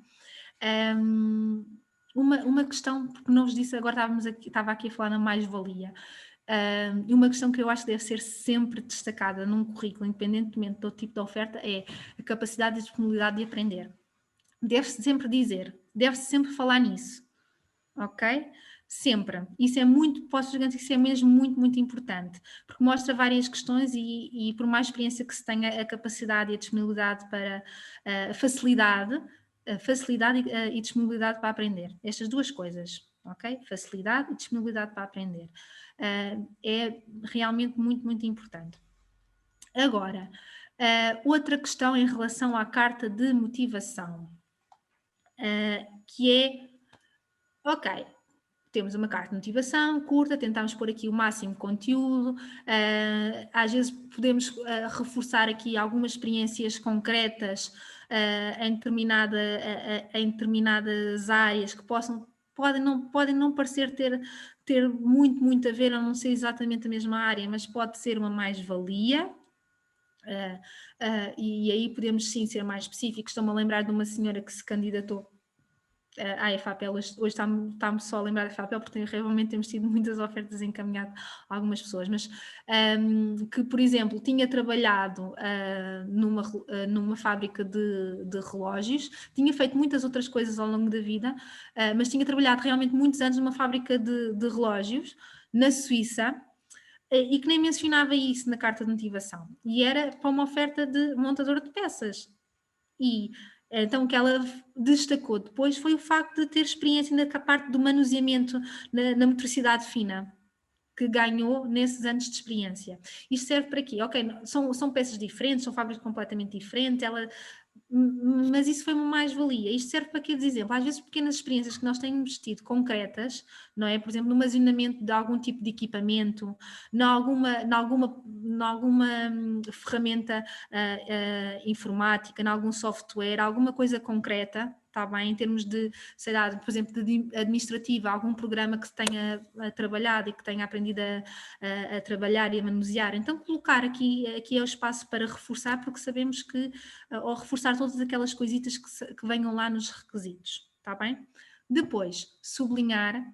Uma questão, porque não vos disse, agora estava aqui a falar na mais-valia. E uma questão que eu acho que deve ser sempre destacada num currículo, independentemente do tipo de oferta, é a capacidade e disponibilidade de aprender. Deve-se sempre dizer, deve-se sempre falar nisso, ok? Sempre. Isso é muito, posso garantir que isso é mesmo muito, muito importante, porque mostra várias questões e por mais experiência que se tenha, a capacidade e a disponibilidade para facilidade e disponibilidade para aprender. Estas duas coisas, ok? Facilidade e disponibilidade para aprender. É realmente muito, muito importante. Agora, outra questão em relação à carta de motivação, que é, ok, temos uma carta de motivação curta, tentamos pôr aqui o máximo de conteúdo, às vezes podemos reforçar aqui algumas experiências concretas em determinadas áreas que podem não parecer ter muito a ver, a não ser exatamente a mesma área, mas pode ser uma mais-valia. E aí podemos sim ser mais específicos. Estou-me a lembrar de uma senhora que se candidatou à FAPEL, hoje está-me só a lembrar da FAPEL porque realmente temos tido muitas ofertas encaminhadas a algumas pessoas, mas que, por exemplo, tinha trabalhado numa fábrica de relógios, tinha feito muitas outras coisas ao longo da vida, mas tinha trabalhado realmente muitos anos numa fábrica de relógios na Suíça, e que nem mencionava isso na carta de motivação, e era para uma oferta de montadora de peças. E então o que ela destacou depois foi o facto de ter experiência na parte do manuseamento na motricidade fina, que ganhou nesses anos de experiência. Isto serve para quê? Ok, são peças diferentes, são fábricas completamente diferentes, mas isso foi uma mais-valia. Isto serve para quê? De exemplo, às vezes pequenas experiências que nós temos tido concretas, não é? Por exemplo, no armazenamento de algum tipo de equipamento, em alguma ferramenta informática, em algum software, alguma coisa concreta, está bem, em termos de, sei lá, por exemplo, de administrativa, algum programa que se tenha trabalhado e que tenha aprendido a trabalhar e a manusear. Então, colocar aqui é o espaço para reforçar, porque sabemos que, ou reforçar todas aquelas coisitas que venham lá nos requisitos, está bem? Depois, sublinhar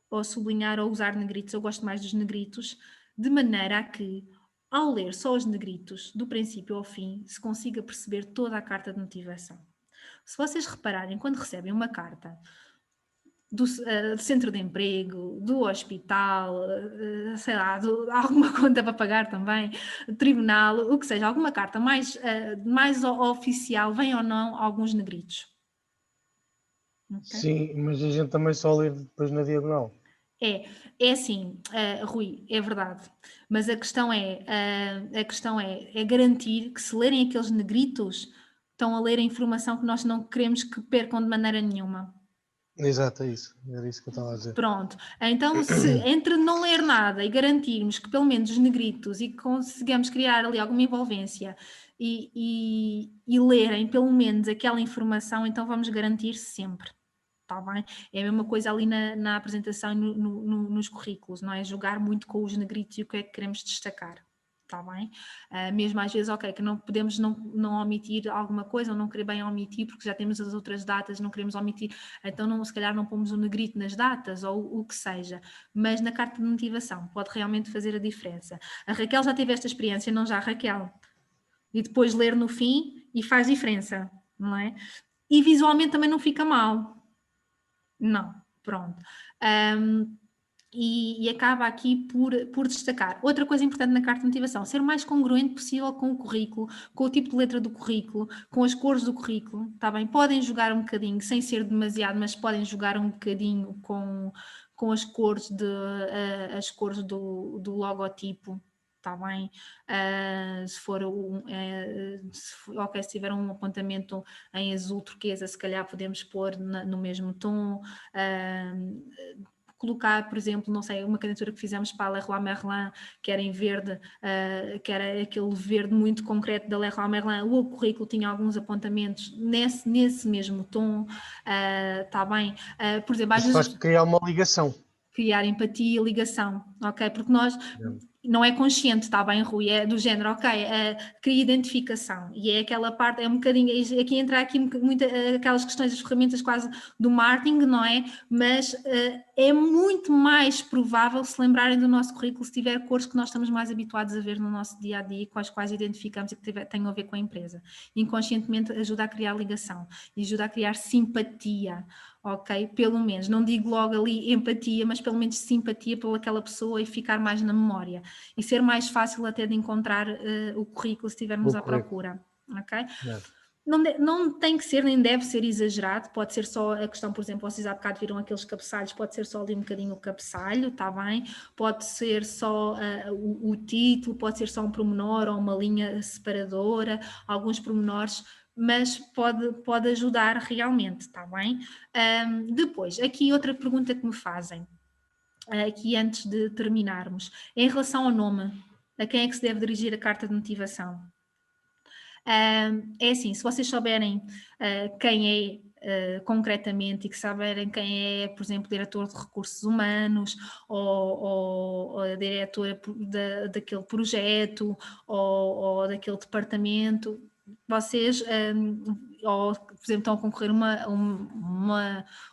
ou usar negritos, eu gosto mais dos negritos, de maneira a que, ao ler só os negritos, do princípio ao fim, se consiga perceber toda a carta de motivação. Se vocês repararem, quando recebem uma carta do centro de emprego, do hospital, sei lá, alguma conta para pagar também, tribunal, o que seja, alguma carta mais oficial, vem ou não alguns negritos. Okay? Sim, mas a gente também só lê depois na diagonal. É assim, Rui, é verdade, mas a questão é garantir que, se lerem aqueles negritos, estão a ler a informação que nós não queremos que percam de maneira nenhuma. Exato, é isso. Era isso que eu estava a dizer. Pronto. Então, se entre não ler nada e garantirmos que pelo menos os negritos e consigamos criar ali alguma envolvência e lerem pelo menos aquela informação, então vamos garantir sempre. Está bem? É a mesma coisa ali na apresentação e nos currículos, não é? Jogar muito com os negritos e o que é que queremos destacar. Está bem? Mesmo às vezes, ok, que não podemos não omitir alguma coisa, ou não querer bem omitir, porque já temos as outras datas, não queremos omitir, então se calhar não pomos o negrito nas datas, ou o que seja, mas na carta de motivação pode realmente fazer a diferença. A Raquel já teve esta experiência, não já a Raquel? E depois ler no fim e faz diferença, não é? E visualmente também não fica mal. Não, pronto. E acaba aqui por destacar. Outra coisa importante na carta de motivação, ser o mais congruente possível com o currículo, com o tipo de letra do currículo, com as cores do currículo, está bem? Podem jogar um bocadinho, sem ser demasiado, mas podem jogar um bocadinho com as cores, do logotipo, está bem? Se tiver um apontamento em azul turquesa, se calhar podemos pôr no mesmo tom. Colocar, por exemplo, não sei, uma candidatura que fizemos para a Leroy Merlin, que era em verde, que era aquele verde muito concreto da Leroy Merlin, o currículo tinha alguns apontamentos nesse mesmo tom, está bem? Por exemplo, às Isso vezes faz criar uma ligação. criar empatia e ligação, ok? Porque nós, não é consciente, está bem, Rui, é do género, ok, cria identificação, e é aquela parte, é um bocadinho, aqui entra aqui muito aquelas questões das ferramentas quase do marketing, não é? Mas é muito mais provável se lembrarem do nosso currículo se tiver cores que nós estamos mais habituados a ver no nosso dia-a-dia, com as quais identificamos e que tenham a ver com a empresa. Inconscientemente ajuda a criar ligação, e ajuda a criar simpatia, ok? Pelo menos, não digo logo ali empatia, mas pelo menos simpatia pelaquela pessoa e ficar mais na memória. E ser mais fácil até de encontrar o currículo se estivermos à procura, ok? Não tem que ser, nem deve ser exagerado, pode ser só a questão, por exemplo, vocês há bocado viram aqueles cabeçalhos, pode ser só ali um bocadinho o cabeçalho, está bem? Pode ser só o título, pode ser só um pormenor ou uma linha separadora, alguns pormenores, mas pode ajudar realmente, está bem? Depois, aqui outra pergunta que me fazem, aqui antes de terminarmos, em relação ao nome, a quem é que se deve dirigir a carta de motivação? É assim, se vocês souberem quem é concretamente e que saberem quem é, por exemplo, diretor de recursos humanos ou a diretora daquele projeto ou daquele departamento, vocês, ou, por exemplo, estão a concorrer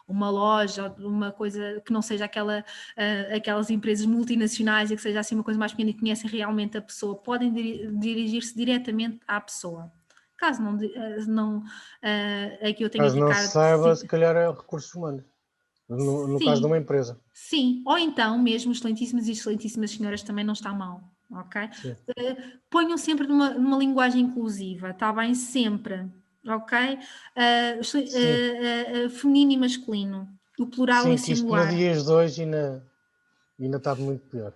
uma loja, uma coisa que não seja aquelas empresas multinacionais e que seja assim uma coisa mais pequena e conhecem realmente a pessoa, podem dirigir-se diretamente à pessoa. Caso não aqui eu tenho caso não indicado... saiba, se calhar é recursos humanos, no caso de uma empresa. Sim, ou então mesmo excelentíssimas e excelentíssimas senhoras também não está mal, ok? Ponham sempre numa linguagem inclusiva, está bem? Sempre, ok? Feminino e masculino, o plural e sim, que isto no singular. dias de hoje ainda está muito pior.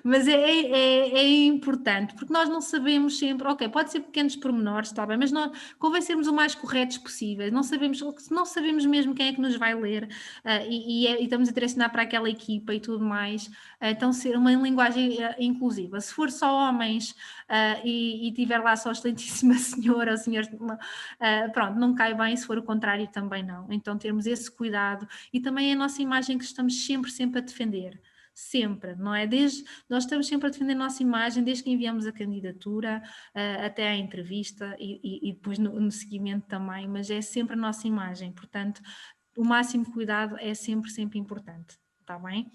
Mas é importante, porque nós não sabemos sempre, ok, pode ser pequenos pormenores, está bem, mas convém sermos o mais corretos possível, não sabemos mesmo quem é que nos vai ler e estamos a direcionar para aquela equipa e tudo mais, então ser uma linguagem inclusiva. Se for só homens e tiver lá só excelentíssima senhora ou senhor, pronto, não cai bem, se for o contrário também não, então termos esse cuidado e também a nossa imagem que estamos sempre a defender. Sempre, não é? Nós estamos sempre a defender a nossa imagem desde que enviamos a candidatura até à entrevista e depois no seguimento também, mas é sempre a nossa imagem, portanto o máximo cuidado é sempre importante, está bem?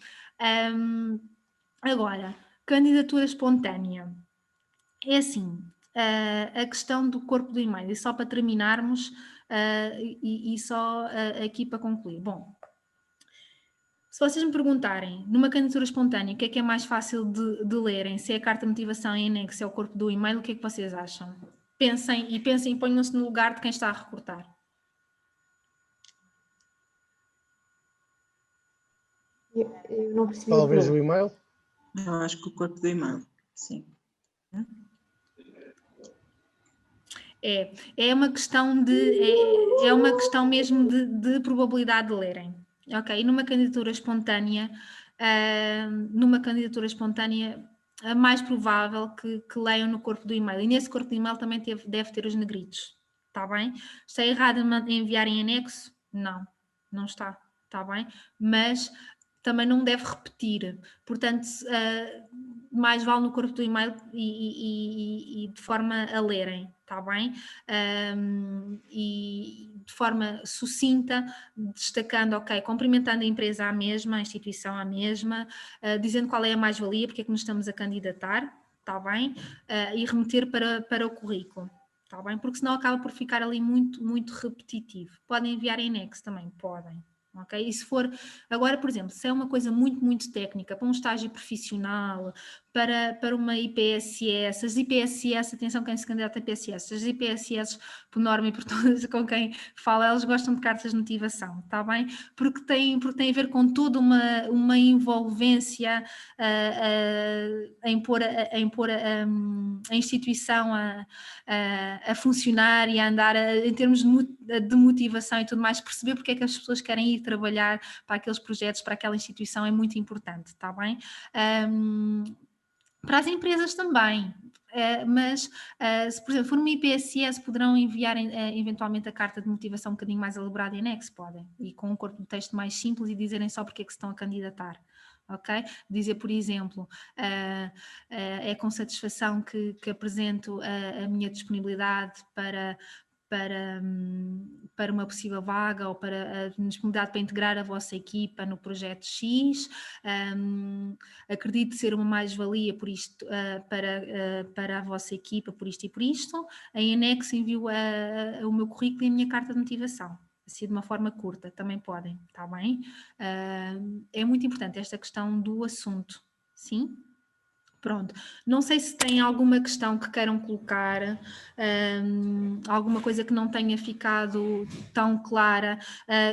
Agora, candidatura espontânea, é assim, a questão do corpo do e-mail, e só para terminarmos e só aqui para concluir, bom, se vocês me perguntarem, numa candidatura espontânea, o que é mais fácil de lerem? Se é a carta de motivação em anexo, se é o corpo do e-mail, o que é que vocês acham? Pensem e ponham-se no lugar de quem está a recrutar. Eu não percebi. Talvez o e-mail? Eu acho que o corpo do e-mail, sim. É uma questão é uma questão mesmo de probabilidade de lerem. Ok, e numa candidatura espontânea, é mais provável que leiam no corpo do e-mail. E nesse corpo do e-mail também deve ter os negritos. Está bem? Está errado em enviar em anexo? Não está. Está bem? Mas também não deve repetir. Portanto, mais vale no corpo do e-mail e de forma a lerem, está bem? E de forma sucinta, destacando, ok, cumprimentando a empresa à mesma, a instituição à mesma, dizendo qual é a mais-valia, porque é que nos estamos a candidatar, está bem? E remeter para o currículo. Está bem? Porque senão acaba por ficar ali muito repetitivo. Podem enviar em anexo também, podem. Okay? E se for, agora, por exemplo, se é uma coisa muito técnica, para um estágio profissional, para uma IPSS, as IPSS, atenção quem se candidata a IPSS, as IPSS, por norma e por todas com quem fala, elas gostam de cartas de motivação, está bem? Porque tem a ver com toda uma envolvência a impor a instituição a funcionar e a andar em termos de motivação e tudo mais, perceber porque é que as pessoas querem ir trabalhar para aqueles projetos, para aquela instituição é muito importante, está bem? Para as empresas também, mas se por exemplo for uma IPSS poderão enviar eventualmente a carta de motivação um bocadinho mais elaborada em anexo, podem, e com um corpo de texto mais simples e dizerem só porque é que se estão a candidatar, ok? Dizer, por exemplo, é com satisfação que apresento a minha disponibilidade para uma possível vaga ou para a disponibilidade para integrar a vossa equipa no projeto X. Acredito ser uma mais-valia por isto, para a vossa equipa, por isto e por isto. Em anexo envio o meu currículo e a minha carta de motivação. Assim, de uma forma curta, também podem, está bem? É muito importante esta questão do assunto, sim? Pronto, não sei se tem alguma questão que queiram colocar, alguma coisa que não tenha ficado tão clara.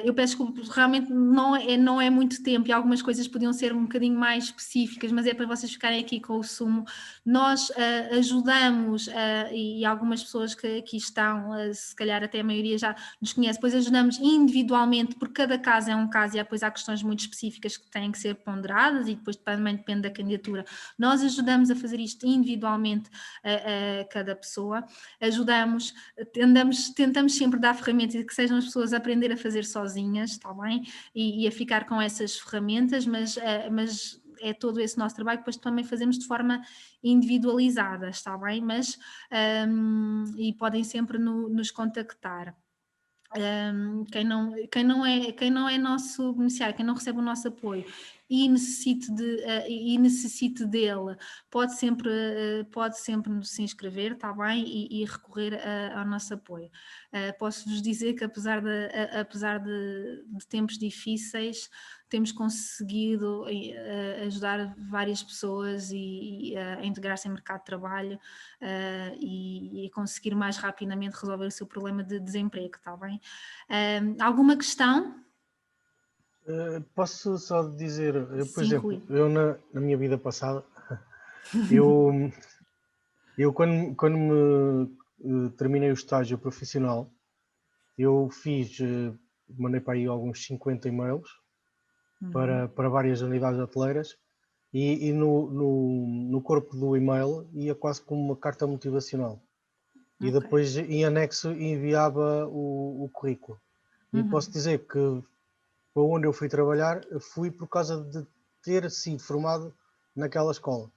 Eu peço que realmente não é muito tempo e algumas coisas podiam ser um bocadinho mais específicas, mas é para vocês ficarem aqui com o sumo. Nós ajudamos, e algumas pessoas que aqui estão, se calhar até a maioria já nos conhece, depois ajudamos individualmente, porque cada caso é um caso e depois há questões muito específicas que têm que ser ponderadas e depois também depende da candidatura. Nós ajudamos a fazer isto individualmente a cada pessoa, tentamos sempre dar ferramentas e que sejam as pessoas a aprender a fazer sozinhas, está bem? E a ficar com essas ferramentas, mas é todo esse nosso trabalho, depois também fazemos de forma individualizada, está bem? Mas, e podem sempre nos contactar. Quem não é nosso beneficiário, quem não recebe o nosso apoio e necessite dele, pode sempre se inscrever, está bem? E recorrer ao nosso apoio. Posso-vos dizer que apesar de tempos difíceis, temos conseguido ajudar várias pessoas a integrar-se em mercado de trabalho e conseguir mais rapidamente resolver o seu problema de desemprego, está bem? Alguma questão? Posso só dizer, por Sim, exemplo, Rui. eu na minha vida passada, eu quando me terminei o estágio profissional, eu mandei para aí alguns 50 e-mails para várias unidades hoteleiras e no corpo do e-mail ia quase como uma carta motivacional. E depois em anexo enviava o currículo. E posso dizer que para onde eu fui trabalhar, fui por causa de ter sido formado naquela escola.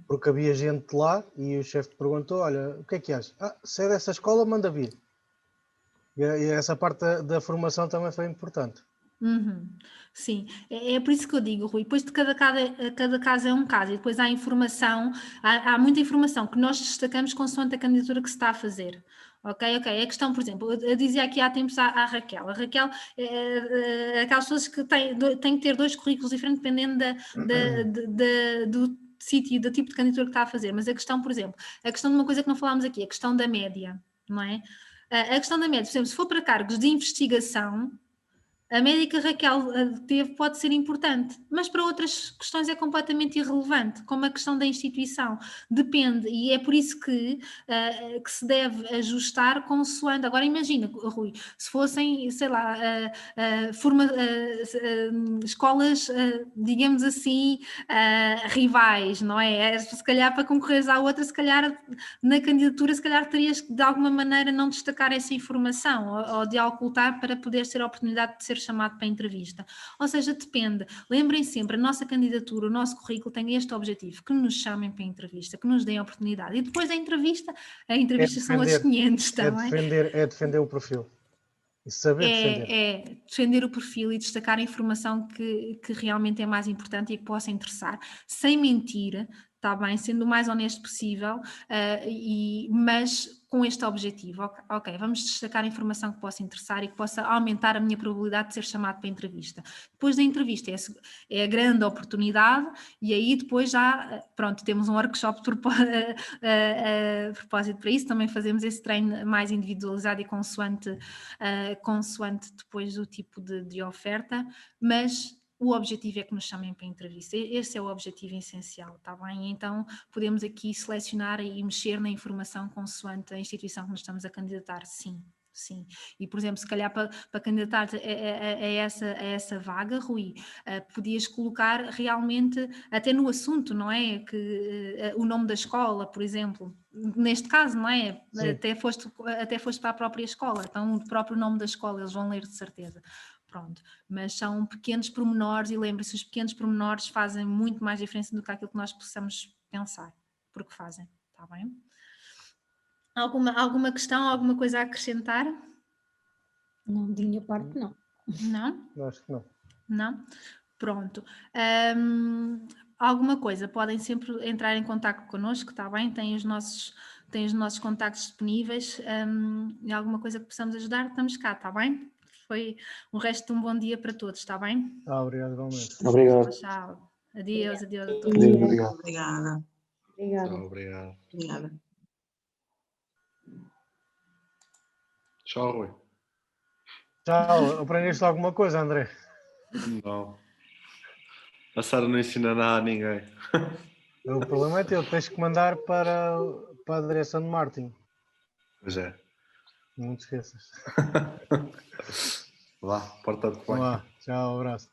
Porque havia gente lá e o chefe perguntou, olha, o que é que achas? Se é dessa escola, manda vir. E essa parte da formação também foi importante. Sim, é por isso que eu digo, Rui, depois de cada caso é um caso e depois há informação, há muita informação que nós destacamos consoante a candidatura que se está a fazer. Ok, a questão, por exemplo, eu dizia aqui há tempos à Raquel, é aquelas pessoas que têm que ter 2 currículos diferentes dependendo do sítio e do tipo de candidatura que está a fazer, mas a questão, por exemplo, a questão de uma coisa que não falámos aqui, a questão da média, não é? A questão da média, por exemplo, se for para cargos de investigação, a média que a Raquel teve pode ser importante, mas para outras questões é completamente irrelevante, como a questão da instituição. Depende, e é por isso que se deve ajustar consoante. Agora imagina, Rui, se fossem, sei lá, escolas, digamos assim, rivais, não é? Se calhar para concorreres à outra, se calhar na candidatura, se calhar terias que de alguma maneira não destacar essa informação ou de a ocultar para poder ter a oportunidade de ser chamado para a entrevista. Ou seja, depende. Lembrem sempre, a nossa candidatura, o nosso currículo tem este objetivo, que nos chamem para a entrevista, que nos deem a oportunidade. E depois da entrevista, a entrevista são as 500 também. É defender o perfil. E saber defender. É defender o perfil e destacar a informação que realmente é mais importante e que possa interessar, sem mentir, está bem, sendo o mais honesto possível, mas com este objetivo, ok, vamos destacar a informação que possa interessar e que possa aumentar a minha probabilidade de ser chamado para a entrevista. Depois da entrevista é a grande oportunidade e aí depois já, pronto, temos um workshop a propósito para isso, também fazemos esse treino mais individualizado e consoante depois do tipo de oferta, mas o objetivo é que nos chamem para a entrevista. Esse é o objetivo essencial, está bem? Então podemos aqui selecionar e mexer na informação consoante a instituição que nos estamos a candidatar, sim. Sim, e por exemplo, se calhar para candidatar a essa vaga, Rui, podias colocar realmente até no assunto, não é? Que o nome da escola, por exemplo, neste caso, não é? Até foste para a própria escola, então o próprio nome da escola eles vão ler de certeza. Pronto, mas são pequenos pormenores e lembre-se, os pequenos pormenores fazem muito mais diferença do que aquilo que nós possamos pensar, porque fazem, está bem? Alguma questão, alguma coisa a acrescentar? Não, de minha parte, não. Não? Acho que não. Não? Pronto. Alguma coisa, podem sempre entrar em contato connosco, está bem? Têm os nossos contactos disponíveis, e alguma coisa que possamos ajudar, estamos cá, está bem? Foi o resto de um bom dia para todos, está bem? Obrigado, igualmente. Obrigado. Tchau. Adeus a todos. Obrigado. Obrigada. Obrigada. Tchau, obrigado. Obrigada. Tchau, Rui. Tchau, aprendeste alguma coisa, André? Não. A Sara não ensina nada a ninguém. O problema é teu, tens que mandar para a direção de marketing. Pois é. Não te esqueças. Vá, porta-te bem. Vá, tchau, abraço.